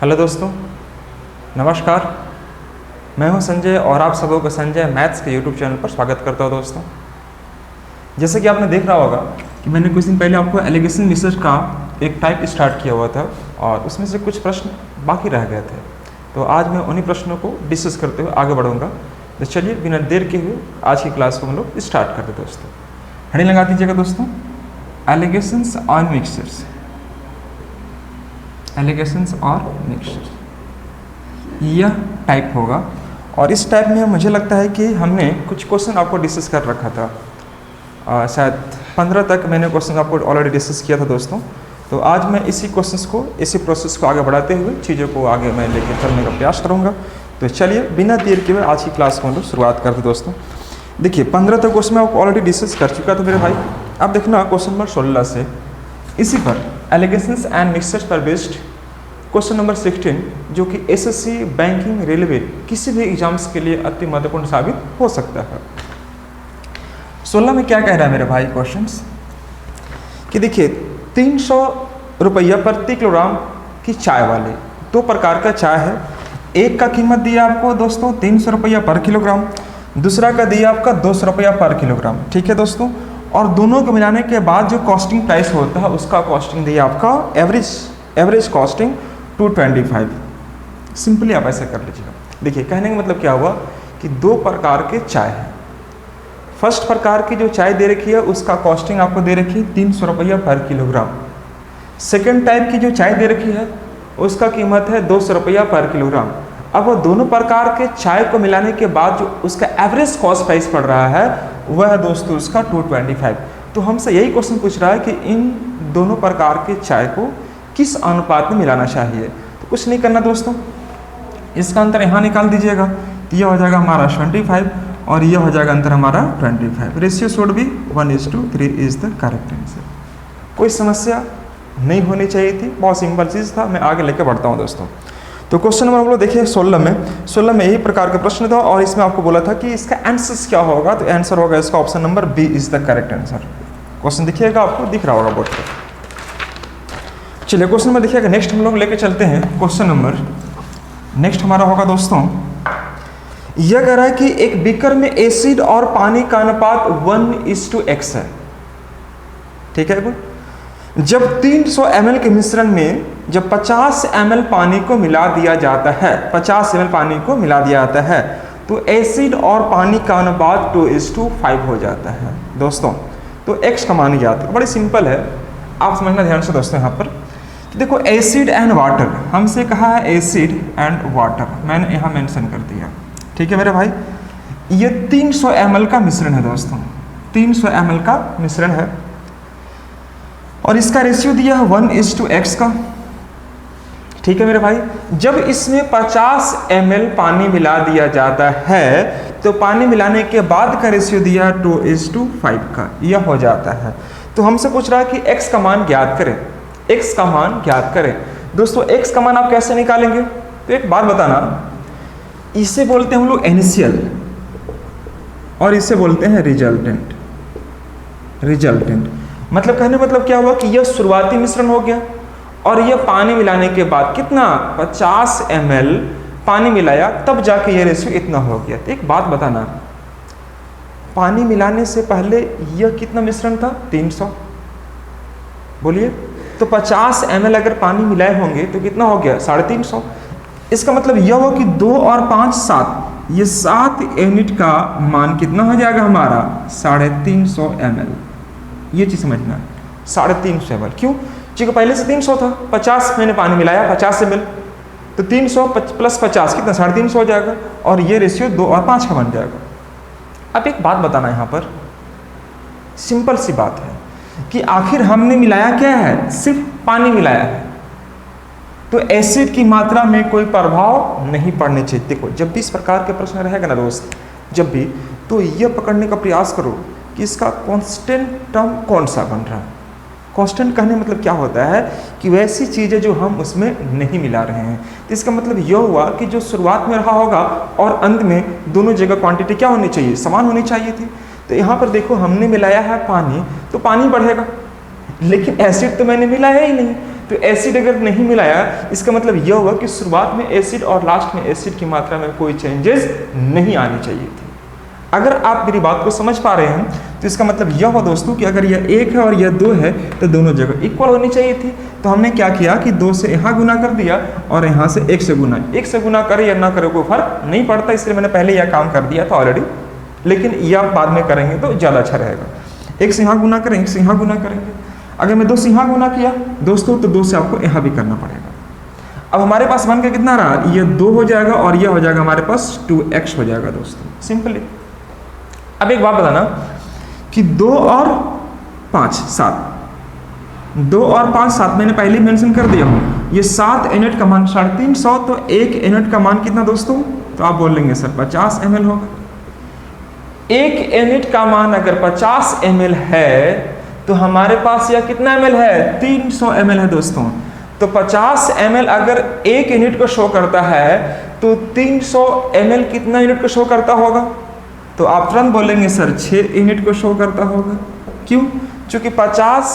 Hello दोस्तों, नमस्कार। मैं हूं संजय और आप सबों को संजय मैथ्स के यूट्यूब चैनल पर स्वागत करता हूं। दोस्तों, जैसे कि आपने देख रहा होगा कि मैंने कुछ दिन पहले आपको एलिगेशन रिसर्च का एक टाइप स्टार्ट किया हुआ था और उसमें से कुछ प्रश्न बाकी रह गए थे। तो आज मैं उन्हीं प्रश्नों को डिस्कस करते हुए आगे बढ़ूँगा। तो चलिए बिना देर के हुए आज की क्लास को हम लोग स्टार्ट करते। दोस्तों, हेडिंग लगा दीजिएगा दोस्तों, एलिगेशंस ऑन मिक्सचर्स। एलिगेशंस और मिक्सचर यह टाइप होगा और इस टाइप में मुझे लगता है कि हमने कुछ क्वेश्चन आपको डिस्कस कर रखा था। शायद 15 तक मैंने क्वेश्चन आपको ऑलरेडी डिस्कस किया था दोस्तों। तो आज मैं इसी क्वेश्चंस को, इसी प्रोसेस को आगे बढ़ाते हुए चीज़ों को आगे मैं लेकर चलने का प्रयास करूँगा। तो चलिए बिना देर के हुए आज की क्लास को हम लोग शुरुआत करते दोस्तों। देखिए 15 तक क्वेश्चन मैं आपको ऑलरेडी डिस्कस कर चुका था मेरे भाई। अब देखना क्वेश्चन नंबर 16 से इसी पर एलिगेशंस एंड मिक्सचर्स पर बेस्ड क्वेश्चन नंबर 16, जो कि एसएससी, बैंकिंग, रेलवे किसी भी एग्जाम्स के लिए अति महत्वपूर्ण साबित हो सकता है। 16 में क्या कह रहा है मेरे भाई क्वेश्चंस कि देखिए 300 रुपया प्रति किलोग्राम की चाय वाले दो प्रकार का चाय है। एक का कीमत दिया आपको दोस्तों 300 रुपया पर किलोग्राम, दूसरा का दिया आपका 200 रुपया पर किलोग्राम। ठीक है दोस्तों, और दोनों को मिलाने के बाद जो कॉस्टिंग प्राइस होता है उसका कॉस्टिंग दिया आपका एवरेज कॉस्टिंग 225। सिंपली आप ऐसे कर लीजिएगा। देखिए कहने का मतलब क्या हुआ कि दो प्रकार के चाय है। फर्स्ट प्रकार की जो चाय दे रखी है उसका कॉस्टिंग आपको दे रखी है 300 रुपया पर किलोग्राम। सेकेंड टाइप की जो चाय दे रखी है उसका कीमत है 200 रुपया पर किलोग्राम। अब वो दोनों प्रकार के चाय को मिलाने के बाद जो उसका एवरेज कॉस्ट प्राइस पड़ रहा है वह है दोस्तों उसका 225। तो हमसे यही क्वेश्चन पूछ रहा है कि इन दोनों प्रकार के चाय को किस अनुपात में मिलाना चाहिए। तो कुछ नहीं करना दोस्तों, इसका अंतर यहाँ निकाल दीजिएगा। तो यह हो जाएगा हमारा 25 और यह हो जाएगा अंतर हमारा 25। रेशियो शुड भी 1:3 इज द करेक्ट आंसर। कोई समस्या नहीं होनी चाहिए थी, बहुत सिंपल चीज़ था। मैं आगे लेकर बढ़ता हूँ दोस्तों। तो क्वेश्चन नंबर हम लोग देखिए 16 में यही प्रकार का प्रश्न था और इसमें आपको बोला था कि इसका आंसर क्या होगा। तो आंसर होगा इसका option number B is the correct answer. Question देखिएगा, आपको दिख रहा होगा बोर्ड पर। चलिए क्वेश्चन नंबर देखिएगा, नेक्स्ट हम लोग लेके चलते हैं। क्वेश्चन नंबर नेक्स्ट हमारा होगा दोस्तों, यह कह रहा है कि एक बीकर में एसिड और पानी का अनुपात 1:x है। ठीक है, जब 300 ml के मिश्रण में जब 50 ml पानी को मिला दिया जाता है, 50 ml पानी को मिला दिया जाता है तो एसिड और पानी का अनुपात 2:5 हो जाता है दोस्तों। तो x का मान ज्ञात, बड़ी सिंपल है, आप समझना ध्यान से दोस्तों। यहाँ पर देखो एसिड एंड वाटर, हमसे कहा है एसिड एंड वाटर, मैंने यहाँ मेंशन कर दिया। ठीक है मेरे भाई, ये 300 ml का मिश्रण है दोस्तों, 300 ml का मिश्रण है और इसका रेशियो दिया है 1:x का। ठीक है मेरे भाई, जब इसमें 50 ml पानी मिला दिया जाता है तो पानी मिलाने के बाद का रेशियो दिया 2:5 का, यह हो जाता है। तो हमसे पूछ रहा है कि x का मान ज्ञात करें, x का मान ज्ञात करें। दोस्तों x का मान आप कैसे निकालेंगे? तो एक बात बताना, इसे बोलते हैं हम लोग इनिशियल और इसे बोलते हैं रिजल्टेंट। मतलब कहने मतलब क्या हुआ कि यह शुरुआती मिश्रण हो गया और यह पानी मिलाने के बाद कितना 50 ml पानी मिलाया तब जाके यह रेशियो इतना हो गया। तो एक बात बताना, पानी मिलाने से पहले यह कितना मिश्रण था 300, बोलिए। तो 50 ml अगर पानी मिलाए होंगे तो कितना हो गया 350। इसका मतलब यह हो कि 2 और 5 7, ये 7 यूनिट का मान कितना हो जाएगा हमारा 350 ml। ये चीज़ समझना, 350 ml। क्यों? क्योंकि पहले से 300 था, 50 मैंने पानी मिलाया 50 ml, तो 300 प्लस 50 कितना 350 हो जाएगा और ये रेशियो 2 और 5 का बन जाएगा। अब एक बात बताना, यहाँ पर सिंपल सी बात है कि आखिर हमने मिलाया क्या है, सिर्फ पानी मिलाया है, तो एसिड की मात्रा में कोई प्रभाव नहीं पड़ने चाहिए। देखो जब भी इस प्रकार के प्रश्न रहेगा ना दोस्त, जब भी, तो यह पकड़ने का प्रयास करो कि इसका कांस्टेंट टर्म कौन सा बन रहा है। कांस्टेंट कहने मतलब क्या होता है कि वैसी चीज़ें जो हम उसमें नहीं मिला रहे हैं। तो इसका मतलब यह हुआ कि जो शुरुआत में रहा होगा और अंत में दोनों जगह क्वांटिटी क्या होनी चाहिए, समान होनी चाहिए थी। तो यहाँ पर देखो हमने मिलाया है पानी, तो पानी बढ़ेगा, लेकिन एसिड तो मैंने मिलाया ही नहीं, तो एसिड अगर नहीं मिलाया, इसका मतलब यह हुआ कि शुरुआत में एसिड और लास्ट में एसिड की मात्रा में कोई चेंजेस नहीं आनी चाहिए थी। अगर आप मेरी बात को समझ पा रहे हैं तो इसका मतलब यह हुआ दोस्तों कि अगर यह 1 है और यह 2 है तो दोनों जगह इक्वल होनी चाहिए थी। तो हमने क्या किया कि 2 से यहाँ गुना कर दिया और यहाँ से 1 से गुना। 1 से गुना करे या ना करे कोई फर्क नहीं पड़ता, इसलिए मैंने पहले यह काम कर दिया था ऑलरेडी, लेकिन यह बाद में करेंगे तो ज़्यादा अच्छा रहेगा। 1 से यहाँ गुना करेंगे, 1 से यहाँ गुना करेंगे। अगर मैं 2 से यहाँ गुना किया दोस्तों तो 2 से आपको यहाँ भी करना पड़ेगा। अब हमारे पास बन के कितना रहा, ये 2 हो जाएगा और यह हो जाएगा हमारे पास 2x हो जाएगा दोस्तों, सिंपली। अब एक बात बताना कि 2 और 5 7, 2 और 5 7 मैंने पहले ही मेंशन कर दिया हूँ। ये 7 यूनिट का मान 350, तो 1 यूनिट का मान कितना दोस्तों, तो आप बोल लेंगे सर 50 ml होगा। 1 यूनिट का मान अगर 50 ml है तो हमारे पास यह कितना ml है, 300 ml है दोस्तों। तो 50 ml अगर 1 यूनिट को शो करता है तो 300 ml कितना यूनिट को शो करता होगा, तो आप तुरंत बोलेंगे सर 6 यूनिट को शो करता होगा। क्यों, चूंकि 50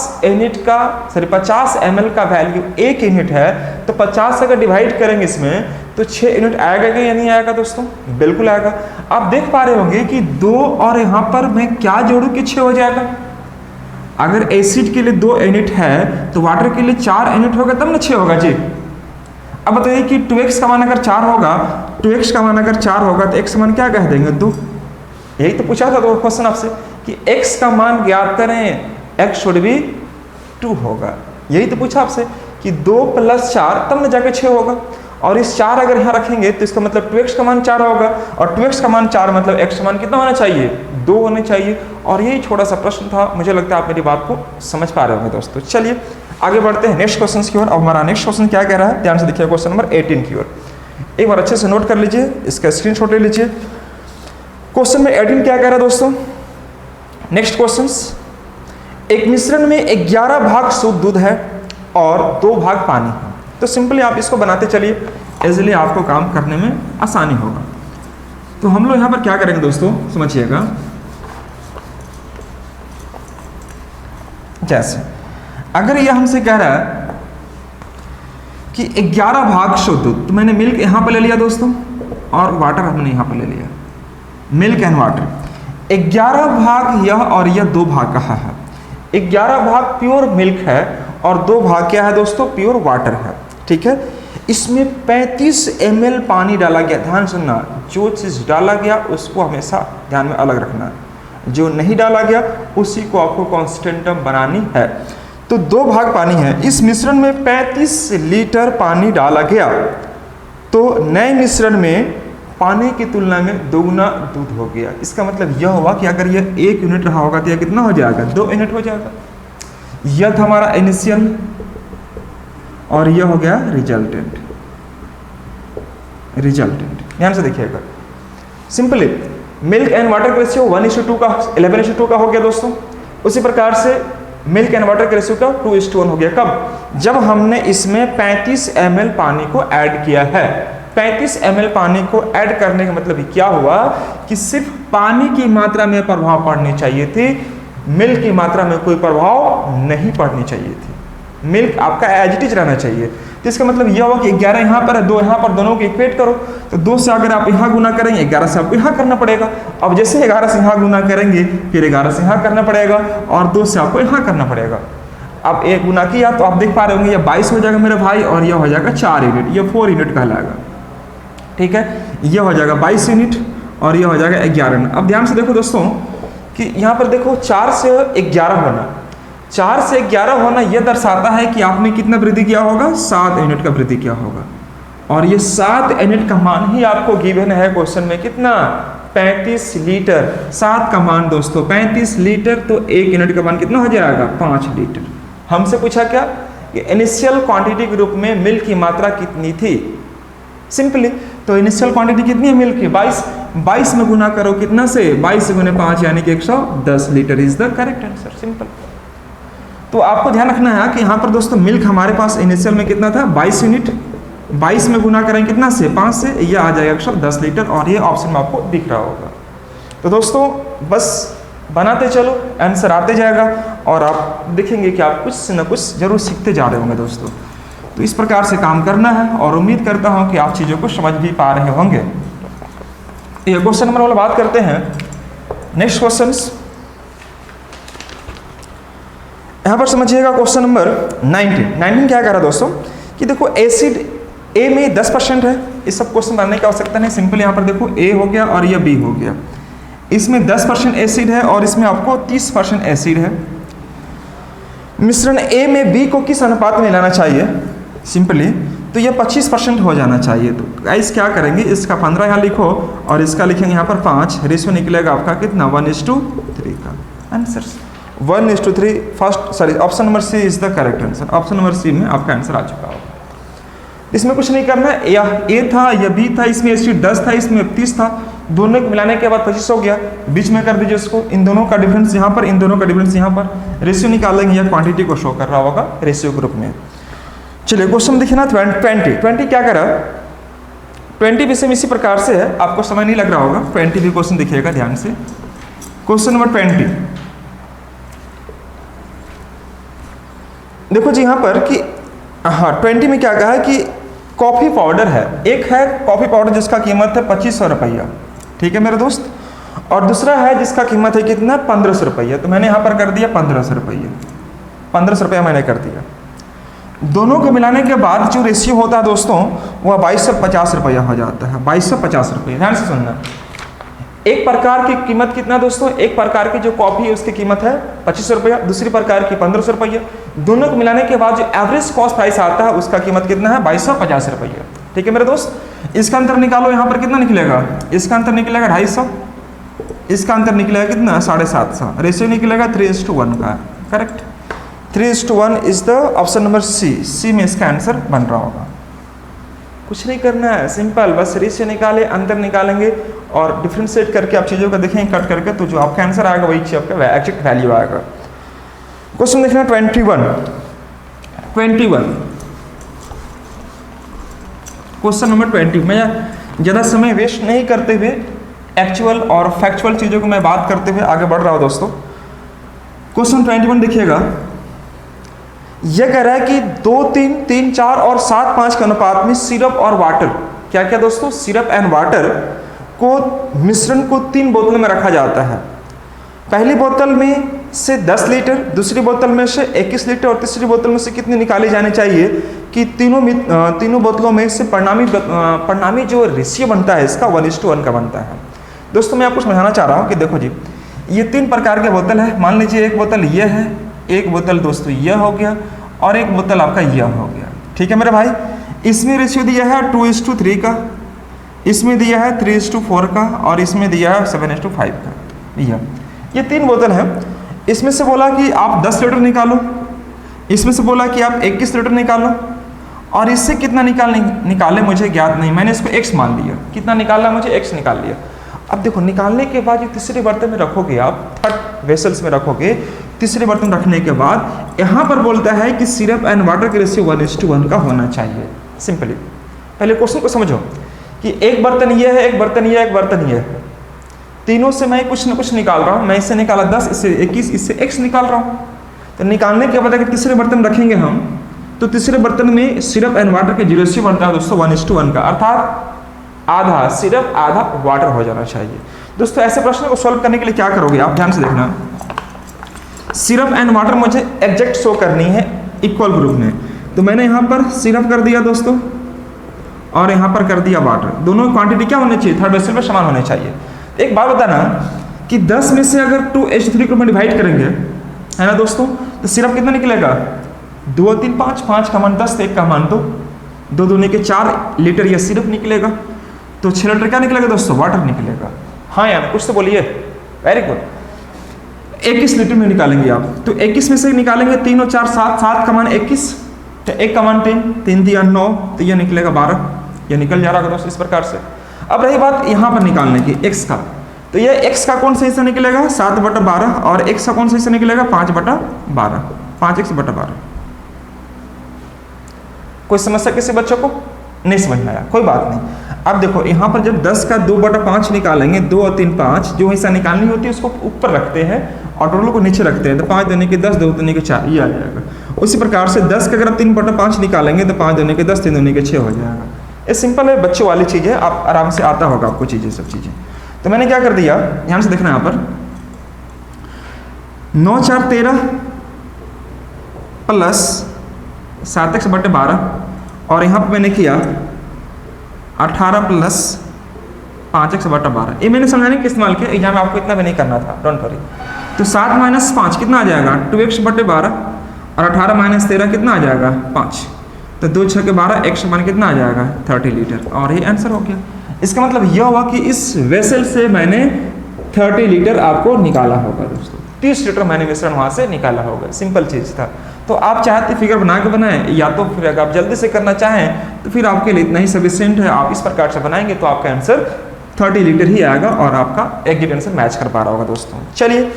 ml का वैल्यू 1 यूनिट है, तो 50 अगर डिवाइड करेंगे इसमें तो 6 यूनिट आएगा कि या नहीं आएगा दोस्तों, बिल्कुल आएगा। आप देख पा रहे होंगे कि 2 और यहाँ पर मैं क्या जोड़ूं कि 6 हो जाएगा। अगर एसिड के लिए 2 यूनिट है तो वाटर के लिए 4 यूनिट होगा तब ना 6 होगा जी। अब बताइए कि 2x का मान अगर 4 होगा, 2x का मान अगर 4 होगा तो x का मान क्या कह देंगे, 2। यही तो पूछा था तो क्वेश्चन आपसे कि x का मान ज्ञात करें, x शुड बी 2 होगा। यही तो पूछा आपसे कि 2 + 4 तब न जाके 6 होगा। और इस 4 अगर यहाँ रखेंगे तो इसका मतलब 2x का मान 4 होगा, और 2x का मान 4 मतलब x का मान कितना होना चाहिए, 2 होने चाहिए। और यही छोटा सा प्रश्न था, मुझे लगता है आप मेरी बात को समझ पा रहे होंगे दोस्तों। चलिए आगे बढ़ते हैं नेक्स्ट क्वेश्चन की ओर। अब हमारा नेक्स्ट क्वेश्चन क्या कह रहा है, ध्यान से देखिए क्वेश्चन नंबर 18 की ओर। एक बार अच्छे से नोट कर लीजिए, इसका स्क्रीनशॉट ले लीजिए। क्वेश्चन में 18 क्या कह रहा है दोस्तों, नेक्स्ट क्वेश्चंस। एक मिश्रण में 11 भाग शुद्ध दूध है और 2 भाग पानी है। तो सिंपली आप इसको बनाते चलिए, इजीली आपको काम करने में आसानी होगा। तो हम लोग यहाँ पर क्या करेंगे दोस्तों, समझिएगा। जैसे अगर यह हमसे कह रहा है कि 11 भाग शुद्ध दूध, तो मैंने मिल्क यहाँ पर ले लिया दोस्तों और वाटर हमने यहाँ पर ले लिया, मिल्क एंड वाटर। 11 भाग यह और यह 2 भाग कहा है। 11 भाग प्योर मिल्क है और 2 भाग क्या है दोस्तों, प्योर वाटर है। ठीक है, इसमें 35 ml पानी डाला गया। ध्यान सुनना, जो चीज़ डाला गया उसको हमेशा ध्यान में अलग रखना है, जो नहीं डाला गया उसी को आपको कॉन्स्टेंटम बनानी है। तो 2 भाग पानी है, इस मिश्रण में 35 लीटर पानी डाला गया, तो नए मिश्रण में पानी की तुलना में 2 गुना दूध हो गया। इसका मतलब यह हुआ कि अगर यह 1 यूनिट रहा होगा तो यह कितना हो जाएगा, 2 यूनिट हो जाएगा। यह था हमारा इनिशियल और यह हो गया रिजल्टेंट। ध्यान से देखिएगा, सिंपली मिल्क एंड वाटर का रेशियो 1:2 का 11:2 का हो गया दोस्तों। उसी प्रकार से मिल्क एंड वाटर के रेशियो का 2:1 हो गया। कब, जब हमने इसमें 35 ml पानी को ऐड किया है। 35 ml पानी को ऐड करने का मतलब क्या हुआ कि सिर्फ पानी की मात्रा में प्रभाव पड़नी चाहिए थी, मिल्क की मात्रा में कोई प्रभाव नहीं पड़नी चाहिए थी। मिल्क आपका एज इट इज रहना चाहिए। तो इसका मतलब यह हुआ कि 11 यहाँ पर है, 2 यहाँ पर, दोनों को इक्वेट करो। तो 2 से अगर आप यहाँ गुना करेंगे, 11 से आपको यहाँ करना पड़ेगा। अब जैसे 11 से यहाँ गुना करेंगे फिर 11 से यहाँ करना पड़ेगा और 2 से आपको यहाँ करना पड़ेगा। अब 1 गुना किया तो आप देख पा रहे होंगे यह 22 हो जाएगा मेरे भाई, और यह हो जाएगा 4 यूनिट, यह 4 यूनिट कहलाएगा। ठीक है, यह हो जाएगा 22 यूनिट और यह हो जाएगा 11 यूनिट। अब ध्यान से देखो दोस्तों कि यहाँ पर देखो 4 से 11 होना, 4 से 11 होना यह दर्शाता है कि आपने कितना वृद्धि किया होगा, 7 यूनिट का वृद्धि किया होगा। और ये 7 यूनिट का मान ही आपको गिवन है क्वेश्चन में, कितना, 35 लीटर। 7 का मान दोस्तों 35 लीटर, तो 1 यूनिट का मान कितना हो जाएगा, 5 लीटर। हमसे पूछा क्या कि इनिशियल क्वांटिटी के रूप में मिल्क की मात्रा कितनी थी। सिंपली तो इनिशियल क्वांटिटी कितनी है मिल्क की, 22 में गुना करो कितना से, 22 गुने 5 यानी कि 110 litre is the correct answer. Simple. तो आपको ध्यान रखना है कि यहाँ पर दोस्तों मिल्क हमारे पास इनिशियल में कितना था, 22 यूनिट। 22 में गुना करें कितना से, 5 से, यह आ जाएगा 110 लीटर और ये ऑप्शन में आपको दिख रहा होगा। तो दोस्तों बस बनाते चलो, आंसर आते जाएगा और आप देखेंगे कि आप कुछ न कुछ जरूर सीखते जा रहे होंगे दोस्तों। तो इस प्रकार से काम करना है और उम्मीद करता हूँ कि आप चीज़ों को समझ भी पा रहे होंगे। ये क्वेश्चन नंबर वाला बात करते हैं। नेक्स्ट क्वेश्चन यहाँ पर समझिएगा, क्वेश्चन नंबर 19 क्या कह रहा है दोस्तों कि देखो एसिड ए में 10% है। इस सब क्वेश्चन बनाने की आवश्यकता नहीं, सिंपल यहाँ पर देखो ए हो गया और यह बी हो गया। इसमें 10% एसिड है और इसमें आपको 30% एसिड है। मिश्रण ए में बी को किस अनुपात में लाना चाहिए? सिंपली तो ये 25% हो जाना चाहिए। तो गाइस क्या करेंगे, इसका 15 यहाँ लिखो और इसका लिखेंगे यहाँ पर 5। रेशियो निकलेगा आपका कितना? 1:3 का answer 1:3। First sorry option number C is the correct answer. Option number C में आपका आंसर आ चुका होगा। इसमें कुछ नहीं करना है, या ए था या बी था, इसमें एसिड 10 था, इसमें 30 था, दोनों को मिलाने के बाद 25 हो गया। बीच में कर दीजिए इसको, इन दोनों का डिफरेंस यहाँ पर, इन दोनों का डिफरेंस यहाँ पर। रेशियो निकालेंगे या क्वांटिटी को शो कर रहा होगा रेशियो ग्रुप में। चलिए क्वेश्चन देखिए ना 20 क्या करा? 20 भी सेम इसी प्रकार से है, आपको समय नहीं लग रहा होगा। 20 भी क्वेश्चन देखिएगा ध्यान से। क्वेश्चन नंबर 20 देखो जी यहाँ पर कि हाँ 20 में क्या कहा है कि कॉफ़ी पाउडर है। एक है कॉफ़ी पाउडर जिसका कीमत है 2500 रुपया, ठीक है मेरे दोस्त, और दूसरा है जिसका कीमत है कितना? 1500 रुपया। तो मैंने यहाँ पर कर दिया 1500 रुपया, 1500 रुपया मैंने कर दिया। दोनों को मिलाने के बाद जो रेशियो होता है दोस्तों वह 2250 रुपया हो जाता है। 2250 रुपया, ध्यान से सुनना। एक प्रकार की कीमत कितना दोस्तों? एक प्रकार की जो कॉफ़ी है उसकी कीमत है 2500 रुपया, दूसरी प्रकार की 1500 रुपया। दोनों को मिलाने के बाद जो एवरेज कॉस्ट प्राइस आता है उसका कीमत कितना है? 2250 रुपया, ठीक है मेरे दोस्त। इसका अंतर निकालो, यहाँ पर कितना निकलेगा? इसका अंतर निकलेगा 250, इसका अंतर निकलेगा कितना? 750। रेशियो निकलेगा 3:1 का, correct. 3:1 is the option number C में इसका आंसर बन रहा होगा। कुछ नहीं करना है, सिंपल, बस रेशियो निकाले, अंतर निकालेंगे और डिफ्रेंशिएट करके आप चीज़ों को देखेंगे कट करके, तो जो आपका आंसर आएगा वही चीज आपका एग्जैक्ट वैल्यू आएगा। क्वेश्चन देखना 21 क्वेश्चन नंबर 20। मैं ज़्यादा समय वेस्ट नहीं करते हुए एक्चुअल और फैक्चुअल चीज़ों को मैं बात करते हुए आगे बढ़ रहा हूँ दोस्तों। क्वेश्चन 21 देखिएगा, यह कह रहा है कि 2, 3, 3, 4 और 7, 5 के अनुपात में सिरप और वाटर, क्या क्या दोस्तों? सिरप एंड वाटर को मिश्रण को 3 बोतल में रखा जाता है। पहली बोतल में से 10 लीटर, दूसरी बोतल में से 21 लीटर और तीसरी बोतल में से कितनी निकाली जानी चाहिए कि तीनों बोतलों में से परिणामी जो रेशियो बनता है इसका 1:1 का बनता है। दोस्तों मैं आपको समझाना चाह रहा हूँ कि देखो जी, ये 3 प्रकार के बोतल है। मान लीजिए एक बोतल ये है, एक बोतल दोस्तों यह हो गया और एक बोतल आपका यह हो गया, ठीक है मेरे भाई। इसमें रेशियो दिया है 2:3 का, इसमें दिया है 3:4 का और इसमें दिया है 7:5 का। ये 3 बोतल है। इसमें से बोला कि आप 10 लीटर निकालो, इसमें से बोला कि आप 21 लीटर निकालो, और इससे कितना निकाले मुझे ज्ञात नहीं। मैंने इसको x मान लिया, कितना निकालना मुझे? x निकाल लिया। अब देखो निकालने के बाद जो तीसरे बर्तन में रखोगे आप, 3rd वेसल्स में रखोगे, तीसरे बर्तन रखने के बाद यहाँ पर बोलता है कि सिरप एंड वाटर के रेशियो 1:1 का होना चाहिए। सिंपली पहले क्वेश्चन को समझो कि एक बर्तन ये है, एक बर्तन ये है, एक बर्तन ये है, तीनों से मैं कुछ ना कुछ निकाल रहा हूँ। मैं इससे निकाला 10, इससे 21, इससे x निकाल रहा हूँ। तो निकालने के बाद अगर तीसरे बर्तन रखेंगे हम, तो तीसरे बर्तन में सिरप एंड वाटर के रेशियो बनता है दोस्तों 1:1 का, अर्थात आधा सिरप आधा वाटर हो जाना चाहिए। दोस्तों ऐसे प्रश्न को सॉल्व करने के लिए क्या करोगे आप? ध्यान से देखना। सिरप एंड वाटर मुझे एग्जैक्ट शो करनी है इक्वल ग्रुप में, तो मैंने यहाँ पर सिरप कर दिया दोस्तों और यहाँ पर कर दिया वाटर। दोनों क्वांटिटी क्या होनी चाहिए? 3rd डेसिमल में समान होने चाहिए। एक बात बताना कि 10 में से अगर 2H3 को डिवाइड करेंगे, है ना दोस्तों, तो सिरप कितना निकलेगा? 2, 3, 5, 5 का मान 10, 1 का मान 2, 2 दूनी के 4 लीटर यह सिरप निकलेगा। तो 6 लीटर क्या निकलेगा दोस्तों? वाटर निकलेगा। हाँ यार कुछ तो बोलिए, वेरी गुड। 21 लीटर में निकालेंगे आप, तो 21 में से निकालेंगे 3 और 4 7, 7 का मान 21, तो 1 का मान 3, 3 दिया 9, तो यह निकलेगा 12, यह निकल जा रहा है दोस्तों इस प्रकार से। अब रही बात यहाँ पर निकालने की x का, तो यह x का कौन सा हिस्सा निकलेगा? 7/12, और x का कौन सा हिस्सा निकलेगा? 5/12, 5x/12। कोई समस्या किसी बच्चों को नहीं समझ में आया? कोई बात नहीं। अब देखो यहाँ पर जब 10 का 2/5 निकालेंगे, 2 और 3 5, जो हिस्सा निकालनी होती है उसको ऊपर रखते हैं और टोटल को नीचे रखते हैं तो 5 दूनी के 10, 2 दूनी के 4, ये आ जाएगा। उसी प्रकार से 10 का अगर आप 3/5 निकालेंगे तो 5 दूनी के 10, 3 दूनी के 6 हो जाएगा। ये सिंपल है, बच्चों वाली चीज़ है, आप आराम से आता होगा आपको चीज़ें, सब चीज़ें। तो मैंने क्या कर दिया, ध्यान से देखना यहाँ पर 9 4 13 प्लस 7x/12 और यहाँ पर मैंने किया 18 प्लस 5x/12। ये मैंने समझाने के इस्तेमाल किया, एग्जाम में आपको इतना भी नहीं करना था, डोंट वरी। तो 7 - 5 कितना आ जाएगा 2x/12 और 18 - 13 कितना आ जाएगा 5। तो 2 6 के 12, x मान कितना आ जाएगा 30 लीटर, और ये आंसर हो गया। इसका मतलब यह हुआ कि इस वेसल से मैंने 30 लीटर आपको निकाला होगा दोस्तों, 30 लीटर मैंने मिश्रण वहाँ से निकाला होगा। सिंपल चीज़ था। तो आप चाहते फिगर बना के बनाएं, या तो फिर अगर आप जल्दी से करना चाहें तो फिर आपके लिए इतना ही सफिशिएंट है। आप इस प्रकार से बनाएंगे तो आपका आंसर 30 लीटर ही आएगा और आपका एग्जैक्ट आंसर मैच कर पा रहा होगा दोस्तों। चलिए,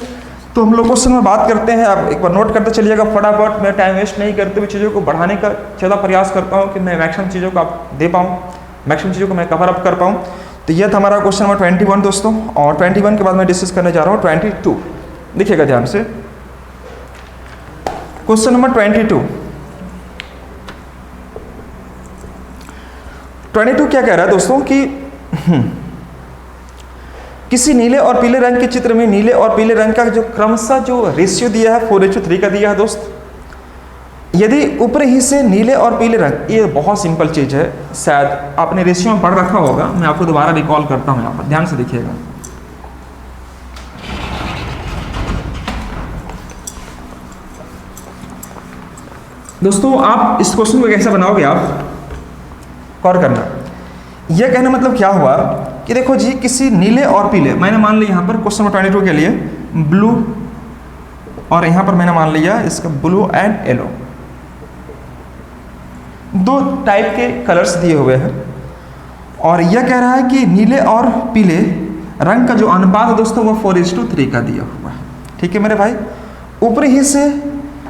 तो हम लोग क्वेश्चन में बात करते हैं। आप एक बार नोट करते चलिएगा फटाफट, मैं टाइम वेस्ट नहीं करते हुए चीज़ों को बढ़ाने का ज़्यादा प्रयास करता हूँ कि मैं मैक्सिमम चीज़ों को आप दे पाऊँ, मैक्सिमम चीज़ों को मैं कवर अप कर पाऊँ। तो यह था हमारा क्वेश्चन नंबर 21 दोस्तों, और 21 के बाद मैं डिस्कस करने जा रहा हूँ 22। देखिएगा ध्यान से, क्वेश्चन नंबर 22 क्या कह रहा है दोस्तों कि किसी नीले और पीले रंग के चित्र में नीले और पीले रंग का जो क्रमशः जो रेशियो दिया है 4:3 का दिया है दोस्त। यदि ऊपरी हिस्से नीले और पीले रंग, ये बहुत सिंपल चीज़ है, शायद आपने रेशियो में पढ़ रखा होगा, मैं आपको दोबारा रिकॉल करता हूँ यहाँ पर, ध्यान से देखिएगा। दोस्तों आप इस क्वेश्चन को कैसे बनाओगे, आप गौर करना। यह कहने मतलब क्या हुआ कि देखो जी, किसी नीले और पीले, मैंने मान लिया यहाँ पर क्वेश्चन नंबर 22 के लिए ब्लू, और यहाँ पर मैंने मान लिया इसका ब्लू एंड येलो, 2 टाइप के कलर्स दिए हुए हैं। और यह कह रहा है कि नीले और पीले रंग का जो अनुपात है दोस्तों वो 4:3 का दिया हुआ है। ठीक है मेरे भाई, ऊपरी हिस्से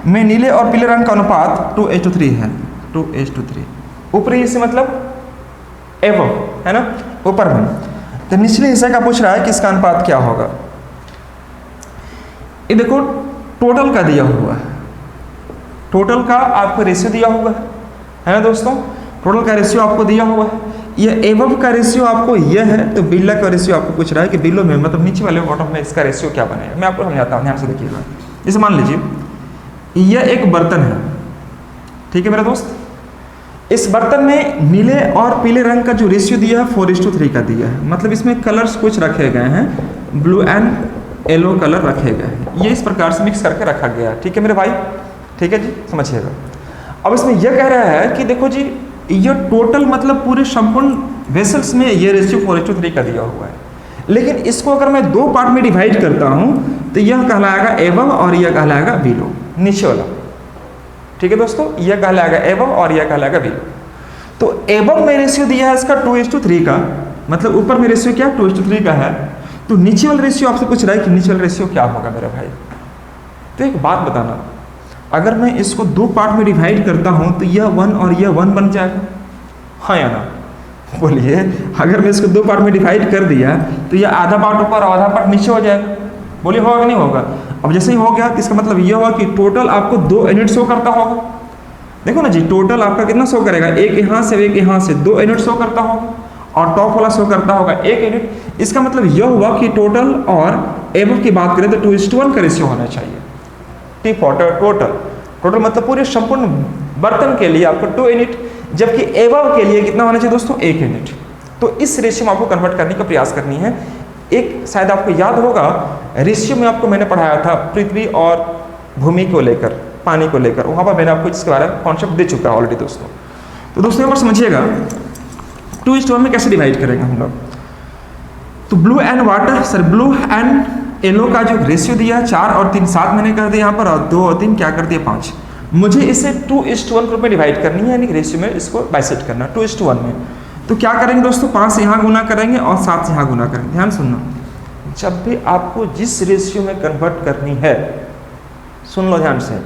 में नीले और पीले रंग का अनुपात 2:3 है, 2:3। ऊपरी हिस्से मतलब एवं है ना, ऊपर में। तो निचले हिस्से का पूछ रहा है कि इसका अनुपात क्या होगा। ये देखो टोटल का दिया हुआ है, टोटल का आपको रेशियो दिया हुआ है ना दोस्तों, टोटल का रेशियो आपको दिया हुआ है। ये एवं का रेशियो आपको यह है, तो बिलो का रेशियो आपको पूछ रहा है कि बिलो में मतलब नीचे वाले बॉटम में इसका रेशियो क्या बनेगा। मैं आपको समझाता हूँ, ध्यान से देखिएगा। जैसे मान लीजिए यह एक बर्तन है, ठीक है मेरा दोस्त, इस बर्तन में नीले और पीले रंग का जो रेशियो दिया है 4:3 का दिया है। मतलब इसमें कलर्स कुछ रखे गए हैं, ब्लू एंड येलो कलर रखे गए हैं, ये इस प्रकार से मिक्स करके रखा गया है। ठीक है मेरे भाई, ठीक है जी, समझिएगा। अब इसमें यह कह रहा है कि देखो जी, ये टोटल मतलब पूरे संपूर्ण वेसल्स में ये रेशियो 4:3 का दिया हुआ है, लेकिन इसको अगर मैं 2 पार्ट में डिवाइड करता हूँ तो यह कहलाएगा एवं और यह कहलाएगा बिलो, नीचे वाला। ठीक है दोस्तों, यह कहलाएगा एवं और यह कहलाएगा बिलो। तो एवं में रेशियो दिया है इसका 2:3 का, मतलब ऊपर में रेशियो क्या 2:3 का है, तो नीचे वाला रेशियो आपसे पूछ रहा है कि नीचे वाला रेशियो क्या होगा मेरा भाई। तो एक बात बताना, अगर मैं इसको 2 पार्ट में डिवाइड करता हूं तो यह 1 और यह 1 बन जाएगा, हाँ या ना, बोलिए। अगर मैं इसको 2 पार्ट में डिवाइड कर दिया तो यह आधा पार्ट ऊपर और आधा पार्ट नीचे हो जाएगा, बोलिए होगा कि नहीं होगा। अब जैसे ही हो गया तो इसका मतलब यह हुआ कि टोटल आपको 2 यूनिट शो करता होगा। देखो ना जी, टोटल आपका कितना शो करेगा, एक यहाँ से एक यहाँ से 2 यूनिट शो करता होगा, और टॉप वाला शो करता होगा 1 यूनिट। इसका मतलब यह हुआ कि टोटल और एवं की बात करें तो 2:1 का रेशियो होना चाहिए। टी फॉर टोटल, टोटल मतलब पूरे संपूर्ण बर्तन के लिए आपको 2 यूनिट, जबकि एवं के लिए कितना होना चाहिए दोस्तों 1 यूनिट। तो इस रेशियो में आपको कन्वर्ट करने का प्रयास करनी है। एक शायद आपको याद होगा रेशियो में आपको मैंने पढ़ाया था पृथ्वी और भूमि को लेकर, पानी को लेकर, वहाँ पर मैंने आपको इसके बारे में कॉन्सेप्ट दे चुका है ऑलरेडी दोस्तों। तो दोस्तों यहाँ पर समझिएगा 2:1 में कैसे डिवाइड करेंगे हम लोग। तो blue and water, sir blue and yellow का जो रेशियो दिया है 4 और 3, 7 मैंने कर दिया यहाँ पर, और 2 और 3 क्या कर दिया 5। मुझे इसे 2:1 ग्रुप में डिवाइड करनी है, यानी कि रेशियो में इसको बाइसेट करना 2:1 में। तो क्या करेंगे दोस्तों, 5 यहाँ गुना करेंगे और 7 यहाँ गुना करेंगे। ध्यान सुनना, जब भी आपको जिस रेशियो में कन्वर्ट करनी है, सुन लो ध्यान से,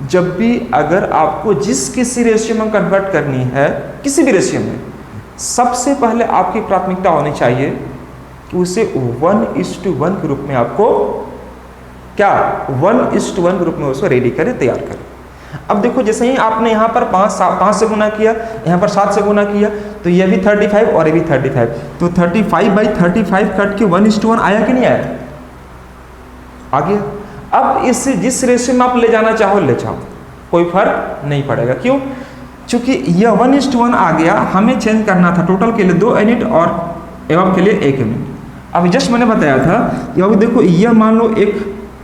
जब भी अगर आपको जिस किसी रेशियो में कन्वर्ट करनी है, किसी भी रेशियो में, सबसे पहले आपकी प्राथमिकता होनी चाहिए कि उसे 1:1 के रूप में आपको क्या 1:1 ग्रुप में उसको रेडी करें, तैयार करें। अब देखो जैसे ही आपने यहाँ पर 5 से गुना किया, यहाँ पर 7 से गुना किया, तो ये भी 35 और ये भी 35, तो 35/35 कट के 1:1 आया कि नहीं आया? आ गया। अब इससे जिस रेशियो में आप ले जाना चाहो ले जाओ, कोई फर्क नहीं पड़ेगा। क्यों? चूंकि यह 1:1 आ गया, हमें चेंज करना था टोटल के लिए 2 यूनिट और एवब के लिए 1 यूनिट। अभी जस्ट मैंने बताया था, अभी देखो यह मान लो एक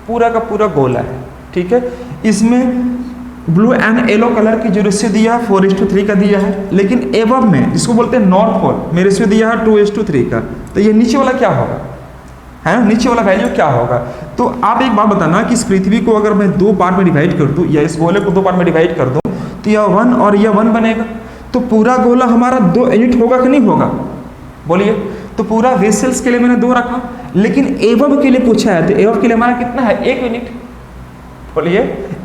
पूरा का पूरा गोला है, ठीक है। इसमें ब्लू एंड येलो कलर की जो रेशियो दिया है 4:3 का दिया है, लेकिन एवब में जिसको बोलते हैं नॉर्थ पोल में रेशियो दिया है 2:3 का। तो ये नीचे वाला क्या होगा, है ना, नीचे वाला वैल्यू क्या होगा? तो आप एक बात बताना कि इस पृथ्वी को अगर मैं 2 पार्ट में डिवाइड कर दूं, या इस गोले को 2 पार्ट में डिवाइड कर दूं, तो यह 1 और यह 1 बनेगा। तो पूरा गोला हमारा 2 यूनिट होगा कि नहीं होगा? बोलिए। तो पूरा वेसल्स के लिए मैंने 2 रखा, लेकिन एवब के लिए पूछा है, तो एवब के लिए हमारा कितना है? 1 यूनिट। बोलिए,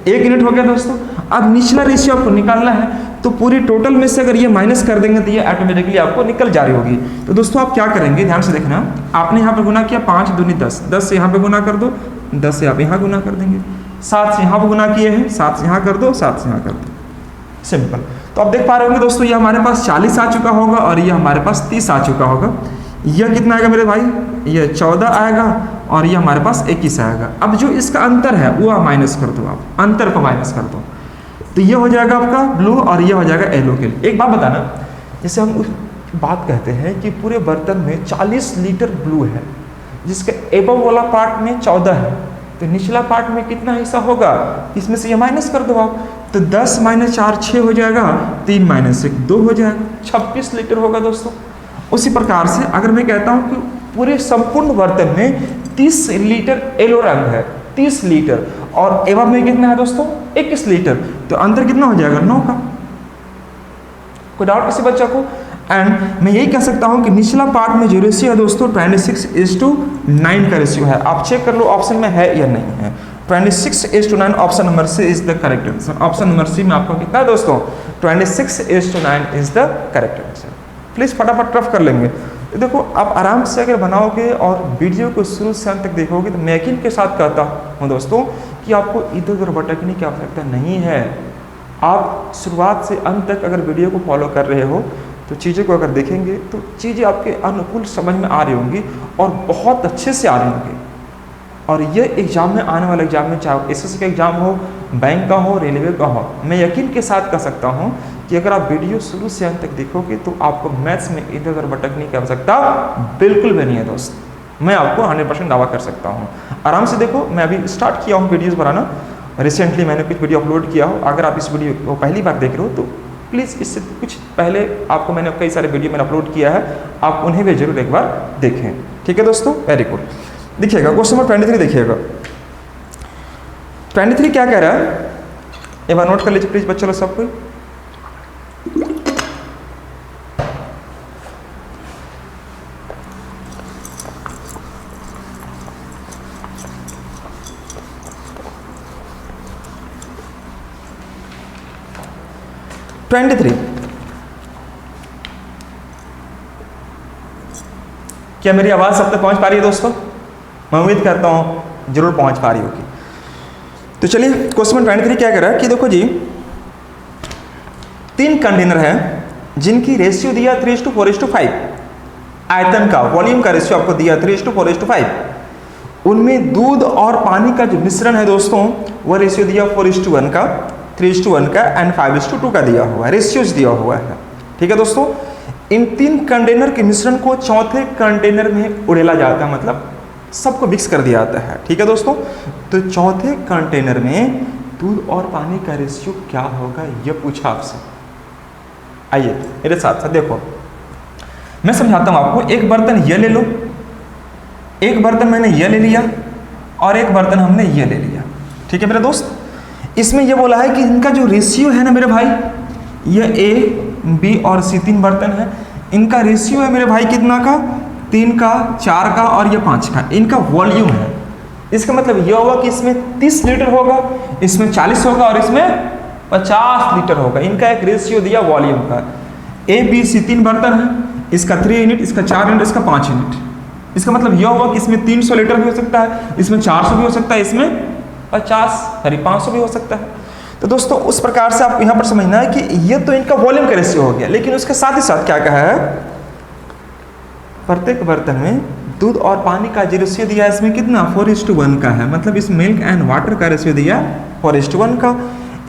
1 यूनिट हो गया दोस्तों। अब निचला रेशियो आपको निकालना है, तो पूरी टोटल में से अगर ये माइनस कर देंगे तो ये ऑटोमेटिकली आपको निकल जा रही होगी। तो दोस्तों आप क्या करेंगे, ध्यान से देखना। आपने यहाँ पे गुना किया 5 दूनी 10, 10 से यहाँ पे गुना कर दो, 10 से आप यहाँ गुना कर देंगे, 7 से यहाँ पे गुना किए हैं, 7 से यहाँ कर दो, 7 से यहाँ कर दो, सिंपल। तो आप देख पा रहे होंगे दोस्तों, ये हमारे पास 40 आ चुका होगा और ये हमारे पास 30 आ चुका होगा। यह कितना आएगा मेरे भाई? ये 14 आएगा और ये हमारे पास 21 आएगा। अब जो इसका अंतर है वो आप माइनस कर दो, आप अंतर को माइनस कर दो, तो ये हो जाएगा आपका ब्लू और ये हो जाएगा येलो के लिए। एक बात बताना, जैसे हम बात कहते हैं कि पूरे बर्तन में 40 लीटर ब्लू है, जिसके एबव वाला पार्ट में 14 है, तो निचला पार्ट में कितना हिस्सा होगा? इसमें से ये माइनस कर दो आप, तो 10 - 4 6 हो जाएगा, 3 - 1 2 हो जाएगा, 26 लीटर होगा दोस्तों। उसी प्रकार से अगर मैं कहता हूँ कि पूरे संपूर्ण बर्तन में 30 लीटर येलो रंग है, 30 लीटर, और एवब में कितना है दोस्तों? 21 लीटर, तो अंतर कितना हो जाएगा? 9 का। कोई डाउट किसी बच्चा को? एंड मैं यही कह सकता हूं कि निचला पार्ट में जो रेशियो है दोस्तों 26:9 का रेशियो है। आप चेक कर लो ऑप्शन में है या नहीं है। 26:9 option number C is the correct answer. Option number C में आपको कितना है दोस्तों? 26:9 is the correct answer. Please फटाफट रफ कर लेंगे। तो देखो आप आराम से अगर बनाओगे और वीडियो को शुरू से अंत तक देखोगे तो मैं यकीन के साथ कहता हूँ दोस्तों कि आपको इधर उधर भटकने की आवश्यकता नहीं है। आप शुरुआत से अंत तक अगर वीडियो को फॉलो कर रहे हो तो चीज़ों को अगर देखेंगे तो चीज़ें आपके अनुकूल समझ में आ रही होंगी और बहुत अच्छे से आ रही होंगी। और ये एग्जाम में आने वाले एग्जाम में, चाहे एसएससी का एग्जाम हो, बैंक का हो, रेलवे का हो, मैं यकीन के साथ कह सकता हूँ कि अगर आप वीडियो शुरू से अंत तक देखोगे तो आपको मैथ्स में इधर उधर भटकने की आवश्यकता बिल्कुल भी नहीं है दोस्त। मैं आपको 100% दावा कर सकता हूँ। आराम से देखो, मैं अभी स्टार्ट किया हूँ वीडियोज़ बनाना, रिसेंटली मैंने कुछ वीडियो अपलोड किया हो। अगर आप इस वीडियो को पहली बार देख रहे हो तो प्लीज़ इससे कुछ पहले आपको मैंने कई सारे वीडियो मैंने अपलोड किया है, आप उन्हें भी जरूर एक बार देखें। ठीक है दोस्तों, वेरी गुड। देखिएगा क्वेश्चन नंबर 23 देखिएगा। 23 क्या कह रहा है, एक बार नोट कर लीजिए प्लीज बच्चों लोग सब कोई। क्या मेरी आवाज सब तक पहुंच पा रही है दोस्तों? मैं उम्मीद करता हूं जरूर पहुंच पा रही होगी। तो चलिए क्वेश्चन 23 क्या कह रहा है कि देखो जी, 3 कंटेनर हैं जिनकी रेशियो दिया 3:4:5, आयतन का, वॉल्यूम का रेशियो आपको दिया 3:4:5। उनमें दूध और पानी का जो मिश्रण है दोस्तों वह रेशियो दिया 4:1 का, 3:1 का एंड 5:2 का दिया हुआ है, रेशियोज दिया हुआ है। ठीक है दोस्तों, इन 3 कंटेनर के मिश्रण को चौथे कंटेनर में उड़ेला जाता है, मतलब सबको मिक्स कर दिया जाता है। ठीक है दोस्तों, तो चौथे कंटेनर में दूध और पानी का रेशियो क्या होगा यह पूछा आपसे। आइए मेरे साथ साथ देखो, मैं समझाता हूं आपको। एक बर्तन ये ले लो, एक बर्तन मैंने ये ले लिया और एक बर्तन हमने ये ले लिया। ठीक है मेरे दोस्त, इसमें यह बोला है कि इनका जो रेशियो है ना मेरे भाई, ये ए, बी और सी 3 बर्तन है, इनका रेशियो है मेरे भाई कितना का? 3 का, 4 का और ये 5 का। इनका वॉल्यूम है, इसका मतलब यह होगा कि इसमें 30 लीटर होगा, इसमें 40 होगा और इसमें 50 लीटर होगा। इनका एक रेशियो दिया वॉल्यूम का। ए, बी, सी 3 बर्तन है, इसका 3 यूनिट, इसका 4 यूनिट, इसका 5 यूनिट। इसका मतलब यह होगा कि इसमें 300 लीटर भी हो सकता है, इसमें 400 भी हो सकता है, इसमें 500 भी हो सकता है। तो दोस्तों उस प्रकार से आप यहाँ पर समझना है कि ये तो इनका वॉल्यूम का रेशियो हो गया, लेकिन उसके साथ ही साथ क्या कहा है, प्रत्येक बर्तन में दूध और पानी का जो रेशियो दिया है इसमें कितना 4:1 का है। मतलब इस मिल्क एंड वाटर का रेशियो दिया 4:1 का,